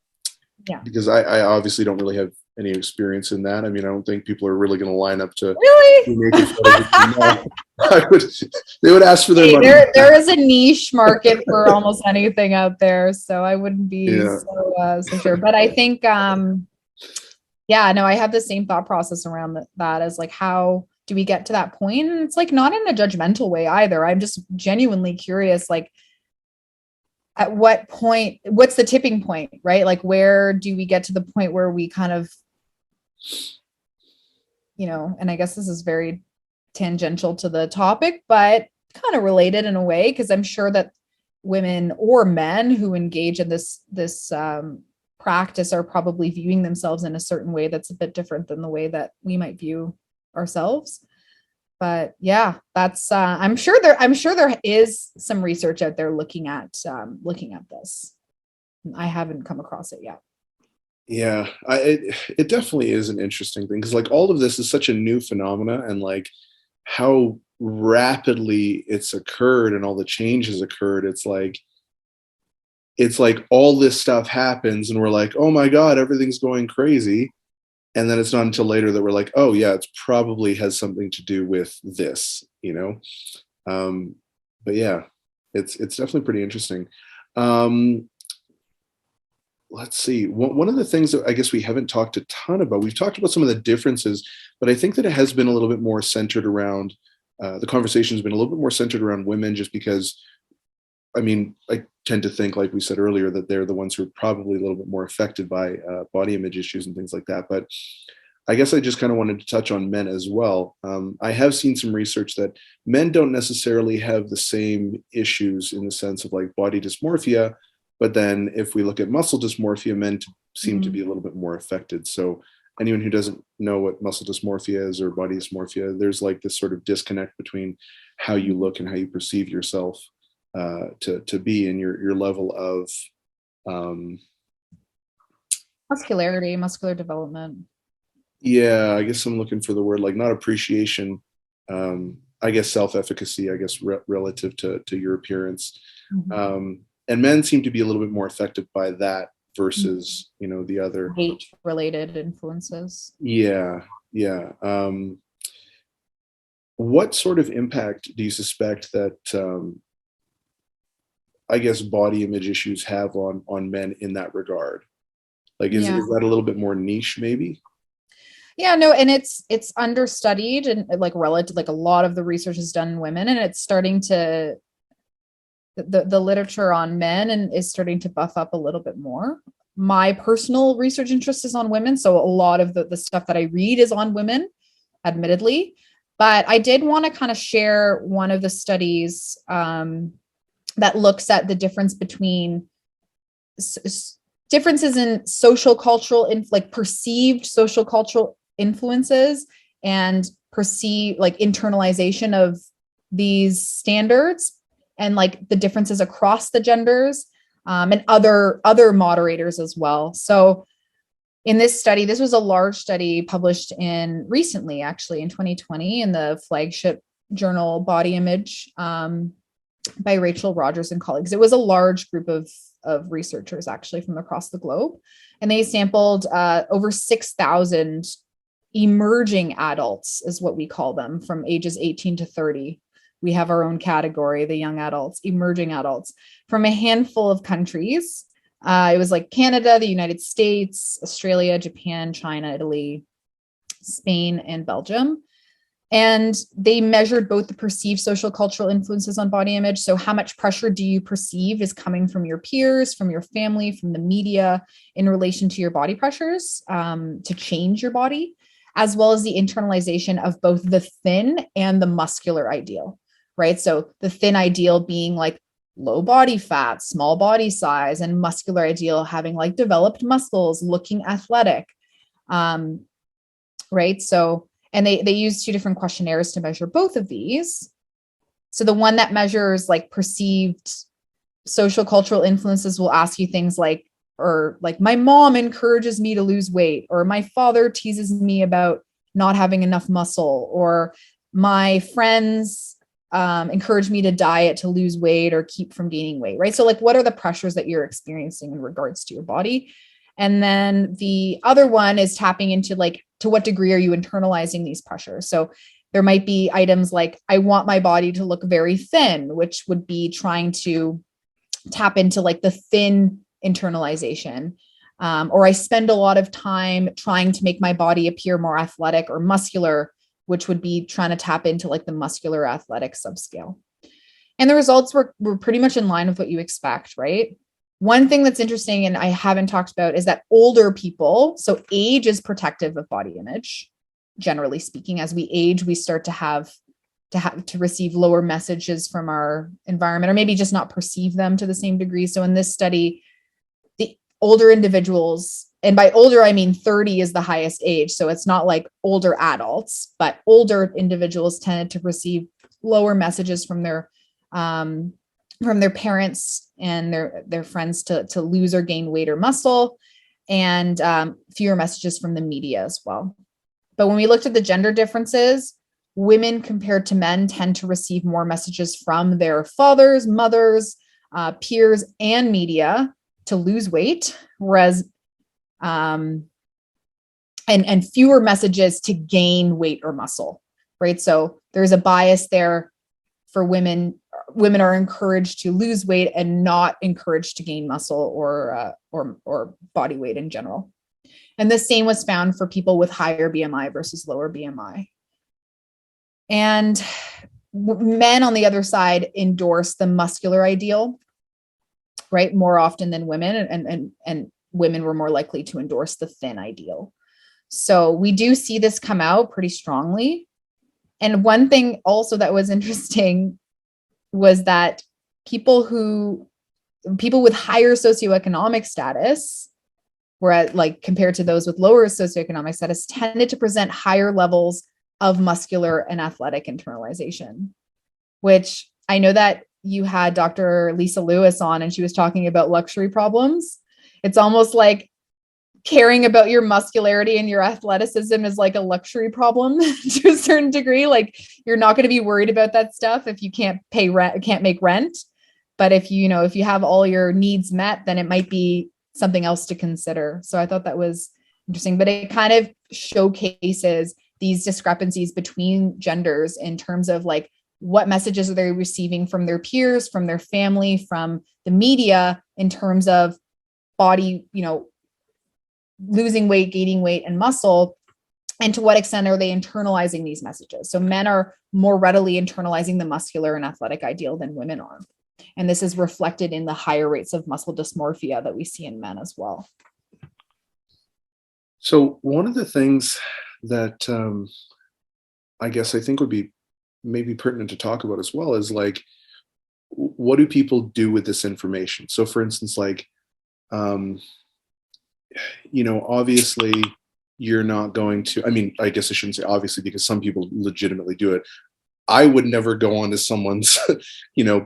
Yeah. because I obviously don't really have any experience in that. I mean, I don't think people are really going to line up to Really? do naked photos. No. I would, they would ask for their Hey, money. there is a niche market for almost anything out there, so I wouldn't be Yeah. so sure. But I think yeah, no, I have the same thought process around that as like, how do we get to that point? And it's like not in a judgmental way either. I'm just genuinely curious, like at what point, what's the tipping point, right? Like where do we get to the point where we kind of, and I guess this is very tangential to the topic, but kind of related in a way, because I'm sure that women or men who engage in this practice are probably viewing themselves in a certain way that's a bit different than the way that we might view ourselves. But yeah, that's I'm sure there is some research out there looking at this. I haven't come across it yet. Yeah, it definitely is an interesting thing because like all of this is such a new phenomena, and like how rapidly it's occurred and all the changes occurred. It's like all this stuff happens and we're like, oh my God, everything's going crazy. And then it's not until later that we're like, oh yeah, it's probably has something to do with this, you know? But yeah, it's definitely pretty interesting. Um, let's see. One of the things that I guess we haven't talked a ton about, we've talked about some of the differences, but I think that it has been a little bit more centered around, the conversation has been a little bit more centered around women just because, I mean, I tend to think, like we said earlier, that they're the ones who are probably a little bit more affected by body image issues and things like that. But I guess I just kind of wanted to touch on men as well. I have seen some research that men don't necessarily have the same issues in the sense of like body dysmorphia, but then if we look at muscle dysmorphia, men seem to be a little bit more affected. So anyone who doesn't know what muscle dysmorphia is or body dysmorphia, there's like this sort of disconnect between how you look and how you perceive yourself to be in your level of Muscular development. yeah, I guess I'm looking for the word like not appreciation, I guess self-efficacy, I guess relative to your appearance. And men seem to be a little bit more affected by that versus the other Weight related influences. yeah. Yeah. What sort of impact do you suspect that I guess body image issues have on men in that regard? Like is that a little bit more niche maybe? Yeah, no, and it's understudied, and like relative, like a lot of the research is done in women, and it's starting to the literature on men and is starting to buff up a little bit more. My personal research interest is on women, so a lot of the stuff that I read is on women, admittedly. But I did want to kind of share one of the studies that looks at the difference between differences in social cultural, like perceived social cultural influences and perceive like internalization of these standards, and like the differences across the genders, and other moderators as well. So in this study, this was a large study published in recently, actually in 2020, in the flagship journal Body Image, by Rachel Rogers and colleagues. It was a large group of researchers actually from across the globe, and they sampled over 6,000 emerging adults, is what we call them, from ages 18 to 30. We have our own category, the young adults, emerging adults, from a handful of countries. It was like Canada, the United States, Australia, Japan, China, Italy, Spain, and Belgium. And they measured both the perceived social cultural influences on body image. So how much pressure do you perceive is coming from your peers, from your family, from the media in relation to your body pressures, to change your body, as well as the internalization of both the thin and the muscular ideal, right? So the thin ideal being like low body fat, small body size, and muscular ideal having like developed muscles, looking athletic, right? So, and they use two different questionnaires to measure both of these. So the one that measures like perceived social cultural influences will ask you things like, or like, my mom encourages me to lose weight, or my father teases me about not having enough muscle, or my friends encourage me to diet to lose weight or keep from gaining weight, right? So like, what are the pressures that you're experiencing in regards to your body? And then the other one is tapping into like, to what degree are you internalizing these pressures? So there might be items like, I want my body to look very thin, which would be trying to tap into like the thin internalization. Or I spend a lot of time trying to make my body appear more athletic or muscular, which would be trying to tap into like the muscular athletic subscale. And the results were pretty much in line with what you expect, right? One thing that's interesting and I haven't talked about is that older people, so age is protective of body image, generally speaking. As we age, we start to receive lower messages from our environment, or maybe just not perceive them to the same degree. So in this study, the older individuals, and by older, I mean 30 is the highest age. So it's not like older adults, but older individuals tended to receive lower messages from their parents and their friends to lose or gain weight or muscle, and fewer messages from the media as well. But when we looked at the gender differences, women compared to men tend to receive more messages from their fathers, mothers, peers, and media to lose weight, whereas and fewer messages to gain weight or muscle, right? So there's a bias there for women. Women are encouraged to lose weight and not encouraged to gain muscle or body weight in general. And the same was found for people with higher BMI versus lower BMI. And men, on the other side, endorse the muscular ideal, right, more often than women, and women were more likely to endorse the thin ideal. So we do see this come out pretty strongly. And one thing also that was interesting was that people with higher socioeconomic status, whereas like compared to those with lower socioeconomic status, tended to present higher levels of muscular and athletic internalization, which I know that you had Dr. Lisa Lewis on, and she was talking about luxury problems. It's almost like caring about your muscularity and your athleticism is like a luxury problem to a certain degree. Like, you're not going to be worried about that stuff if you can't pay rent, can't make rent. But if you have all your needs met, then it might be something else to consider. So I thought that was interesting, but it kind of showcases these discrepancies between genders in terms of like, what messages are they receiving from their peers, from their family, from the media, in terms of body, losing weight, gaining weight, and muscle, and to what extent are they internalizing these messages? So men are more readily internalizing the muscular and athletic ideal than women are. And this is reflected in the higher rates of muscle dysmorphia that we see in men as well. So one of the things that I guess I think would be maybe pertinent to talk about as well is like, what do people do with this information? So for instance, like, obviously you're not going to, I mean, I guess I shouldn't say obviously, because some people legitimately do it. I would never go onto someone's,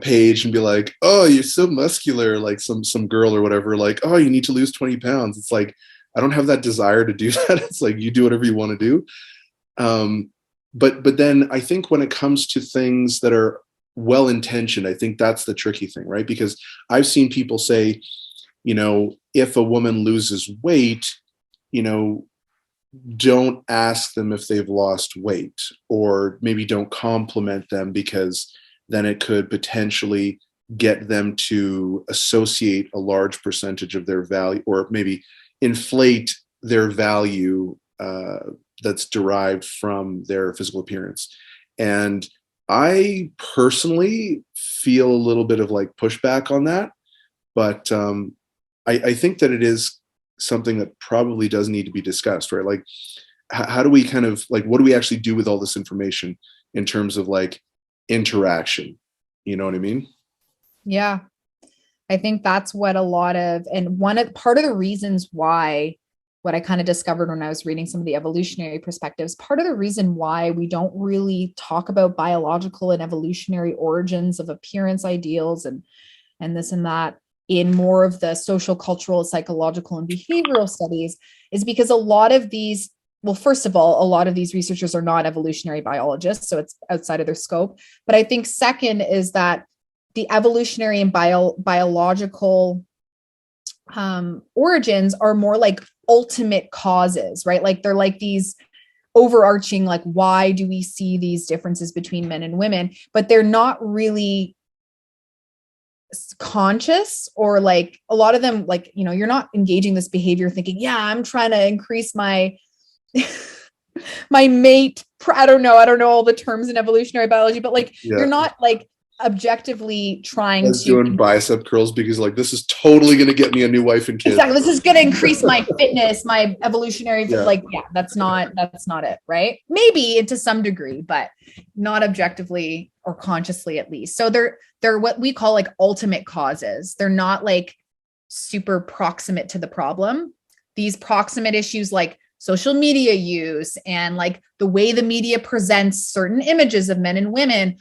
page and be like, oh, you're so muscular, like some girl or whatever, like, oh, you need to lose 20 pounds. It's like, I don't have that desire to do that. It's like, you do whatever you want to do. But then I think when it comes to things that are well-intentioned, I think that's the tricky thing, right? Because I've seen people say, if a woman loses weight, don't ask them if they've lost weight, or maybe don't compliment them, because then it could potentially get them to associate a large percentage of their value, or maybe inflate their value that's derived from their physical appearance. And I personally feel a little bit of like pushback on that, but I think that it is something that probably does need to be discussed, right? Like, how do we kind of like, what do we actually do with all this information in terms of like interaction? You know what I mean? Yeah, I think that's what part of the reasons why, what I kind of discovered when I was reading some of the evolutionary perspectives, part of the reason why we don't really talk about biological and evolutionary origins of appearance ideals and this and that in more of the social, cultural, psychological, and behavioral studies is because a lot of these well, first of all, a lot of these researchers are not evolutionary biologists, so it's outside of their scope. But I think second is that the evolutionary and biological origins are more like ultimate causes, right? Like they're like these overarching, like, why do we see these differences between men and women? But they're not really conscious, or like a lot of them, like, you know, you're not engaging this behavior thinking, yeah, I'm trying to increase my my mate. I don't know all the terms in evolutionary biology, but like you're not like objectively trying to doing bicep curls because like this is totally going to get me a new wife and kids. Exactly. This is going to increase my fitness, my evolutionary like, yeah, that's not it, right? Maybe to some degree, but not objectively or consciously, at least. So they're what we call like ultimate causes. They're not like super proximate to the problem. These proximate issues like social media use and like the way the media presents certain images of men and women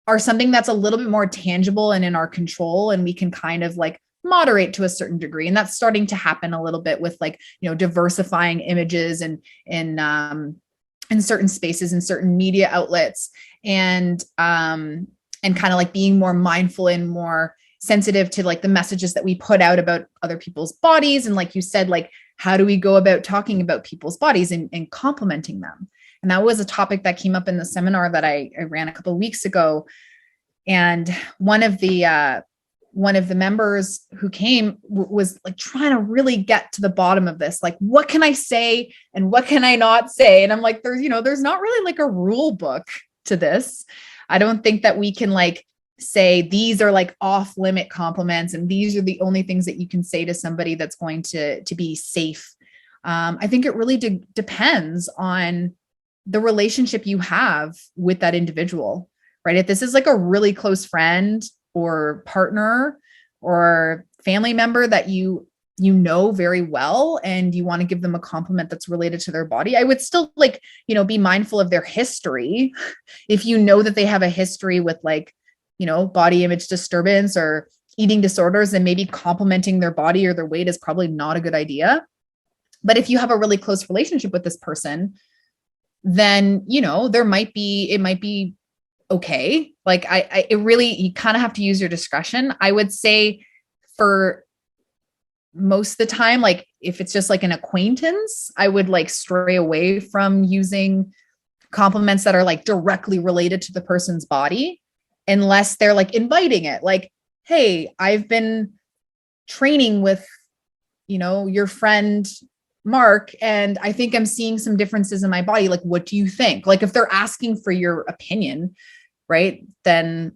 are something that's a little bit more tangible and in our control, and we can kind of like moderate to a certain degree. And that's starting to happen a little bit with like, you know, diversifying images and in certain spaces and certain media outlets, and kind of like being more mindful and more sensitive to like the messages that we put out about other people's bodies. And like you said, like, how do we go about talking about people's bodies and complimenting them? And that was a topic that came up in the seminar that I ran a couple of weeks ago. And one of the members who came was like trying to really get to the bottom of this. Like, what can I say and what can I not say? And I'm like, there's not really like a rule book to this. I don't think that we can like say these are like off limit compliments and these are the only things that you can say to somebody that's going to be safe. I think it really depends on the relationship you have with that individual, right? If this is like a really close friend or partner or family member that you know very well and you want to give them a compliment that's related to their body, I would still like, you know, be mindful of their history. If you know that they have a history with like, you know, body image disturbance or eating disorders, then maybe complimenting their body or their weight is probably not a good idea. But if you have a really close relationship with this person, then, you know, it might be okay. Like it really, you kind of have to use your discretion. I would say for most of the time, like if it's just like an acquaintance, I would like stray away from using compliments that are like directly related to the person's body, unless they're like inviting it. Like, hey, I've been training with, you know, your friend Mark, and I think I'm seeing some differences in my body. Like, what do you think? Like, if they're asking for your opinion, right, then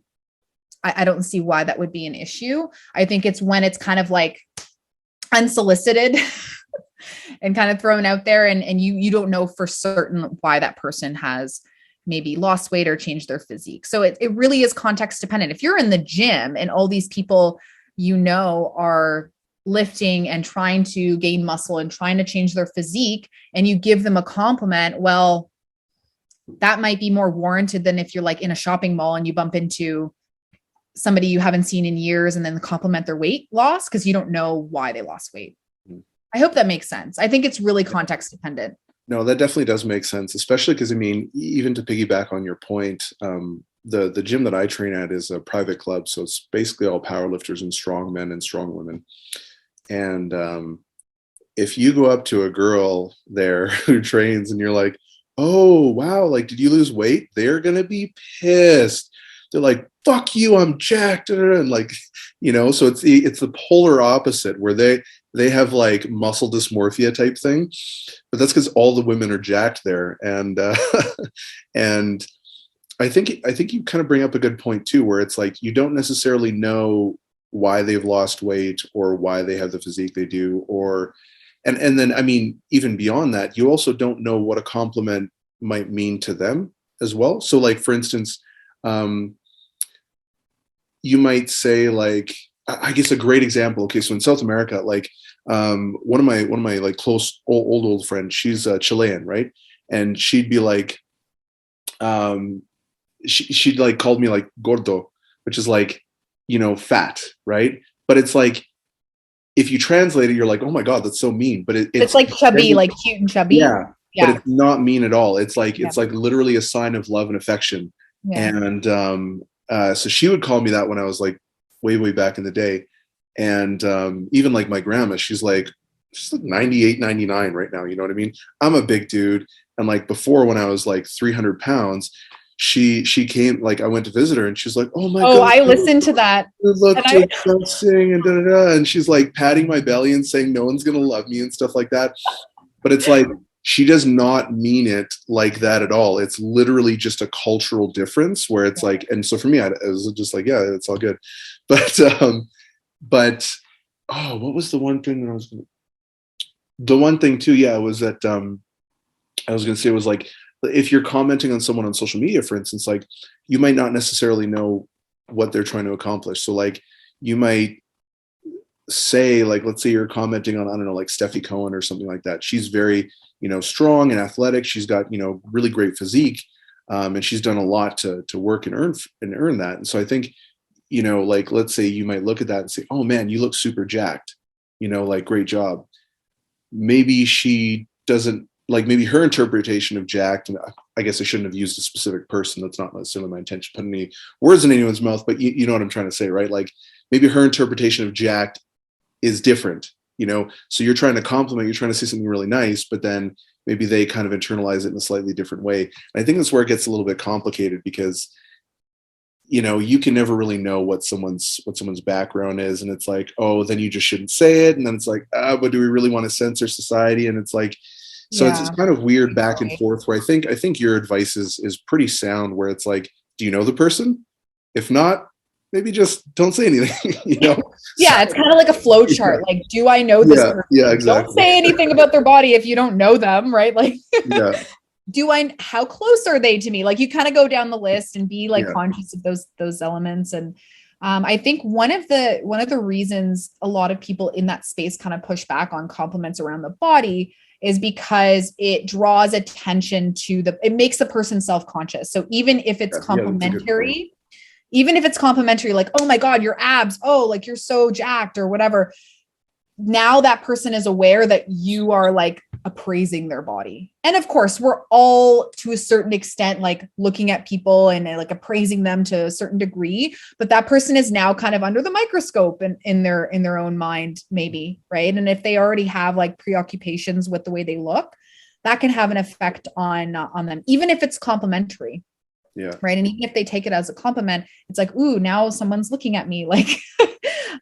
I don't see why that would be an issue. I think it's when it's kind of like unsolicited and kind of thrown out there, and you don't know for certain why that person has maybe lost weight or changed their physique. So it really is context dependent. If you're in the gym and all these people, you know, are lifting and trying to gain muscle and trying to change their physique, and you give them a compliment, well, that might be more warranted than if you're like in a shopping mall and you bump into somebody you haven't seen in years and then compliment their weight loss because you don't know why they lost weight. I hope that makes sense. I think it's really context dependent. No, that definitely does make sense, especially because, I mean, even to piggyback on your point, the gym that I train at is a private club. So it's basically all powerlifters and strong men and strong women. And if you go up to a girl there who trains and you're like, oh, wow, like, did you lose weight? They're going to be pissed. They're like, fuck you, I'm jacked. And like, you know, so it's the polar opposite where they have like muscle dysmorphia type thing, but that's because all the women are jacked there. And and I think you kind of bring up a good point too, where it's like you don't necessarily know why they've lost weight or why they have the physique they do, or and then, I mean, even beyond that, you also don't know what a compliment might mean to them as well. So like, for instance, you might say, like, I guess a great example. Okay, so in South America, like one of my like close old friends, she's Chilean, right? And she'd be like, she'd like called me like gordo, which is like, you know, fat, right? But it's like, if you translate it, you're like, oh my god, that's so mean. But it's like chubby, like cute and chubby. Yeah, but Yeah. it's not mean at all. It's like, Yeah. literally a sign of love and affection. Yeah. And so she would call me that when I was like way back in the day. And even like my grandma, she's like 98, 99 right now. You know what I mean? I'm a big dude. And like before, when I was like 300 pounds, she came, like I went to visit her and she's like, oh my Oh, God, I listened to that. you look And I, disgusting and da da da. And she's like patting my belly and saying no one's gonna love me and stuff like that. But it's like, she does not mean it like that at all. It's literally just a cultural difference where it's like, and so for me, I was just like, yeah, it's all good. But oh, what was the one thing that I was, the one thing too, yeah, was that I was gonna say, was like, if you're commenting on someone on social media, for instance, like you might not necessarily know what they're trying to accomplish. So like you might say, like, let's say you're commenting on, I don't know, like Steffi Cohen or something like that. She's very, strong and athletic. She's got, really great physique. And she's done a lot to work and earn that. And so I think, like, let's say you might look at that and say, oh man, you look super jacked, like great job. Maybe she doesn't, like, maybe her interpretation of jacked, and I guess I shouldn't have used a specific person. That's not necessarily my intention, putting any words in anyone's mouth, but you know what I'm trying to say, right? Like maybe her interpretation of jacked is different, so you're trying to compliment, you're trying to say something really nice, but then maybe they kind of internalize it in a slightly different way. And I think that's where it gets a little bit complicated, because you can never really know what someone's background is, and it's like, oh, then you just shouldn't say it, and then it's like, but do we really want to censor society? And it's like, so it's yeah. kind of weird back and forth, where I think your advice is pretty sound, where it's like, do you know the person? If not, maybe just don't say anything. Yeah, it's kind of like a flow chart. Like, do I know this person? Yeah, Don't exactly. say anything about their body if you don't know them, right? Like, Yeah, how close are they to me? Like, you kind of go down the list and be like yeah, conscious of those elements. And I think one of the reasons a lot of people in that space kind of push back on compliments around the body is because it draws attention to it makes the person self-conscious. So even if it's complimentary, like, oh my God, your abs, oh, like you're so jacked or whatever, now that person is aware that you are like appraising their body. And of course, we're all to a certain extent like looking at people and like appraising them to a certain degree, but that person is now kind of under the microscope in their own mind, maybe, right? And if they already have like preoccupations with the way they look, that can have an effect on them, even if it's complimentary. yeah, Right. And even if they take it as a compliment, it's like, ooh, now someone's looking at me. Like,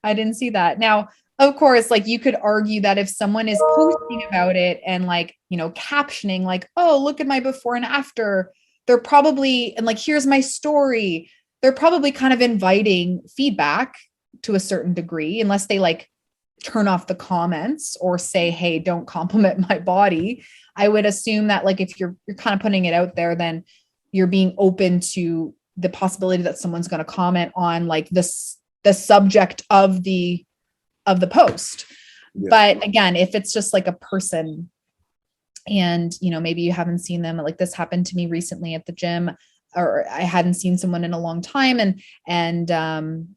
I didn't see that. Now, of course, like you could argue that if someone is posting about it and like, captioning like, oh, look at my before and after, they're probably, and like, here's my story. They're probably kind of inviting feedback to a certain degree, unless they like turn off the comments or say, hey, don't compliment my body. I would assume that like, if you're kind of putting it out there, then you're being open to the possibility that someone's going to comment on like the subject of the post. Yeah. But again, if it's just like a person and, maybe you haven't seen them, like this happened to me recently at the gym, or I hadn't seen someone in a long time, and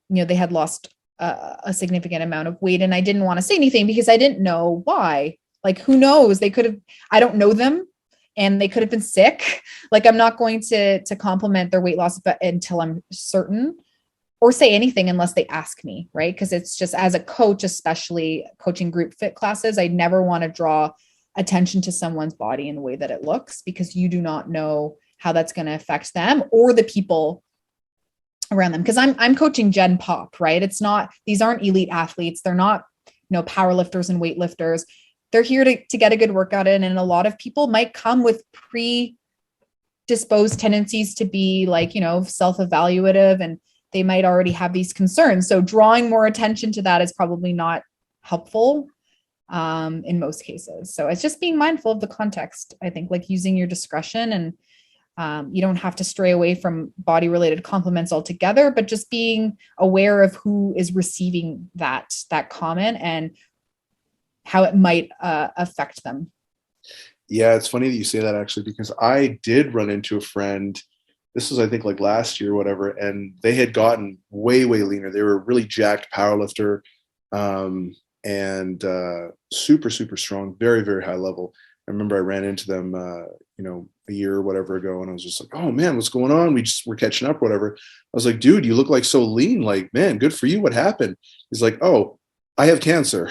they had lost a significant amount of weight, and I didn't want to say anything because I didn't know why. Like, who knows? They could have, I don't know them, and they could have been sick. Like, I'm not going to compliment their weight loss until I'm certain, or say anything unless they ask me, right? Because it's just, as a coach, especially coaching group fit classes, I never want to draw attention to someone's body in the way that it looks, because you do not know how that's going to affect them or the people around them. Because I'm coaching Gen Pop, right? It's not, these aren't elite athletes. They're not, power lifters and weightlifters. They're here to get a good workout in. And a lot of people might come with predisposed tendencies to be like, self-evaluative, and they might already have these concerns. So drawing more attention to that is probably not helpful in most cases. So it's just being mindful of the context, I think, like using your discretion, and you don't have to stray away from body related compliments altogether, but just being aware of who is receiving that comment and how it might affect them. Yeah, it's funny that you say that, actually, because I did run into a friend. This was, I think, like last year or whatever, and they had gotten way leaner. They were a really jacked powerlifter, and super strong, very high level. I remember I ran into them, a year or whatever ago, and I was just like, "Oh man, what's going on? We're catching up, whatever." I was like, "Dude, you look like so lean. Like, man, good for you. What happened?" He's like, "Oh, I have cancer."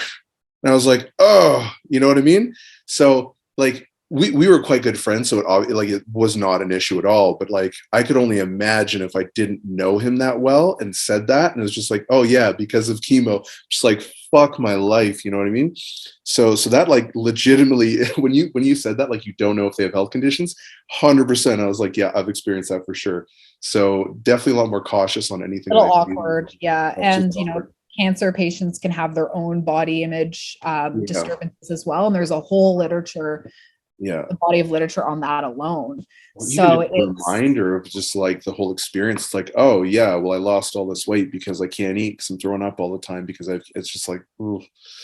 And I was like, "Oh," you know what I mean? So like we were quite good friends, so it was not an issue at all. But like I could only imagine if I didn't know him that well and said that, and it was just like, "Oh yeah, because of chemo." Just like fuck my life, you know what I mean? So that like legitimately, when you said that, like you don't know if they have health conditions, 100%. I was like, yeah, I've experienced that for sure. So definitely a lot more cautious on anything A that little I do. awkward. Yeah. That's just And, awkward. cancer patients can have their own body image Yeah, disturbances as well. And there's a whole literature, yeah. a body of literature on that alone. Or even So just a it's, reminder of just like the whole experience. It's like, oh yeah, well I lost all this weight because I can't eat because I'm throwing up all the time because it's just like, ooh,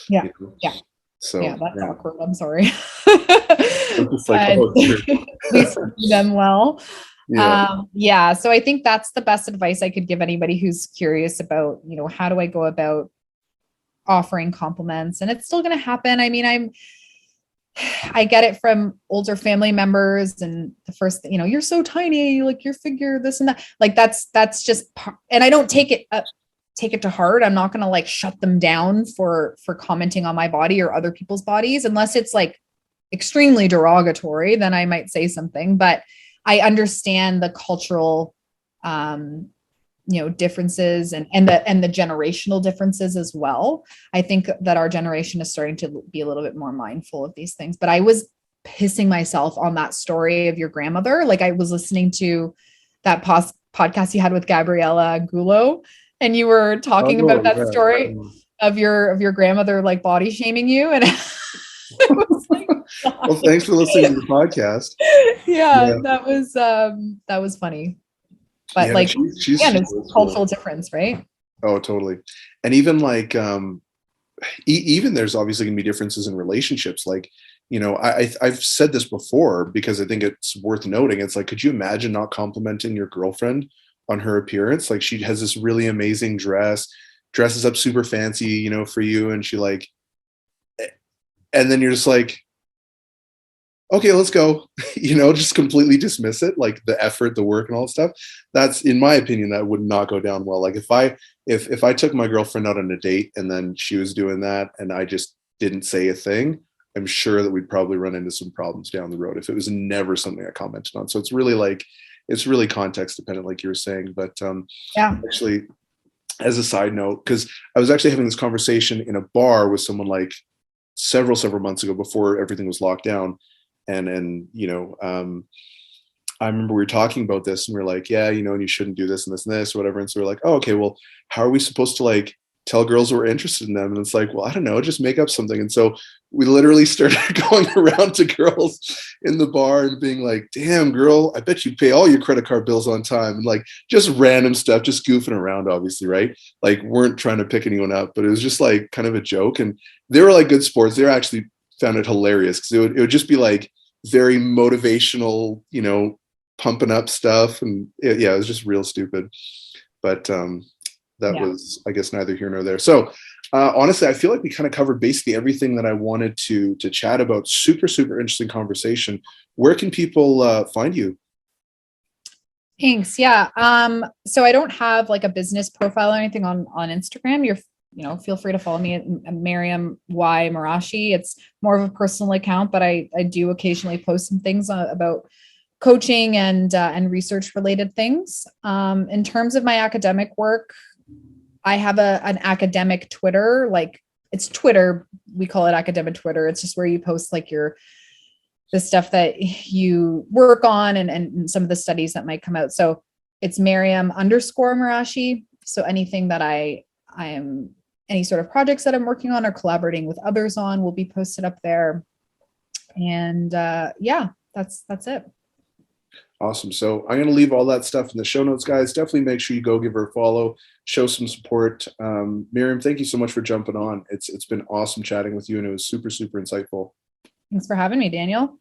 yeah, you know. yeah, yeah, So that's yeah, awkward. I'm sorry. I'm just like, But oh dear. at least you do them well. Yeah, Yeah, so I think that's the best advice I could give anybody who's curious about, how do I go about offering compliments? And it's still going to happen. I mean, I get it from older family members, and the first, you're so tiny, like your figure, this and that. Like that's just, and I don't take it to heart. I'm not going to like shut them down for commenting on my body or other people's bodies, unless it's like extremely derogatory. Then I might say something, but I understand the cultural, differences and the generational differences as well. I think that our generation is starting to be a little bit more mindful of these things. But I was pissing myself on that story of your grandmother. Like I was listening to that podcast you had with Gabriella Gulo, and you were talking about oh that yeah. story of your grandmother like body shaming you, and it was like Well, dying. thanks for listening to the podcast. Yeah, Yeah, that was funny. But yeah, like she's again, it's really cool. cultural difference, right? Oh, totally. And even like even there's obviously going to be differences in relationships. Like, I've said this before because I think it's worth noting. It's like, could you imagine not complimenting your girlfriend on her appearance? Like, she has this really amazing dresses up super fancy, for you, and she like, and then you're just like, okay, let's go. Just completely dismiss it, like the effort, the work, and all that stuff. That's, in my opinion, that would not go down well. Like if I took my girlfriend out on a date and then she was doing that and I just didn't say a thing, I'm sure that we'd probably run into some problems down the road if it was never something I commented on. So it's really context dependent, like you were saying. But Yeah. actually, as a side note, because I was actually having this conversation in a bar with someone like several months ago before everything was locked down, and I remember we were talking about this and we are like, yeah, and you shouldn't do this and this and this or whatever. And so we're like, oh, okay, well, how are we supposed to like tell girls we're interested in them? And it's like, well, I don't know, just make up something. And so we literally started going around to girls in the bar and being like, damn girl, I bet you pay all your credit card bills on time, and like just random stuff, just goofing around, obviously, right? Like weren't trying to pick anyone up, but it was just like kind of a joke. And they were like good sports. They were actually found it hilarious because it would just be like very motivational, pumping up stuff, and yeah, it was just real stupid. But that Yeah. was, I guess, neither here nor there. So honestly, I feel like we kind of covered basically everything that I wanted to chat about. Super super interesting conversation. Where can people find you? Thanks. Yeah. So I don't have like a business profile or anything on Instagram. Feel free to follow me at Maryam Y Marashi. It's more of a personal account, but I do occasionally post some things about coaching and research related things. In terms of my academic work, I have an academic Twitter, like it's Twitter. We call it academic Twitter. It's just where you post like the stuff that you work on and some of the studies that might come out. So it's Maryam_Marashi. So anything that I am, any sort of projects that I'm working on or collaborating with others on will be posted up there. And yeah, that's it. Awesome. So I'm going to leave all that stuff in the show notes, guys. Definitely make sure you go give her a follow, show some support. Miriam, thank you so much for jumping on. It's been awesome chatting with you, and it was super super insightful. Thanks for having me, Daniel.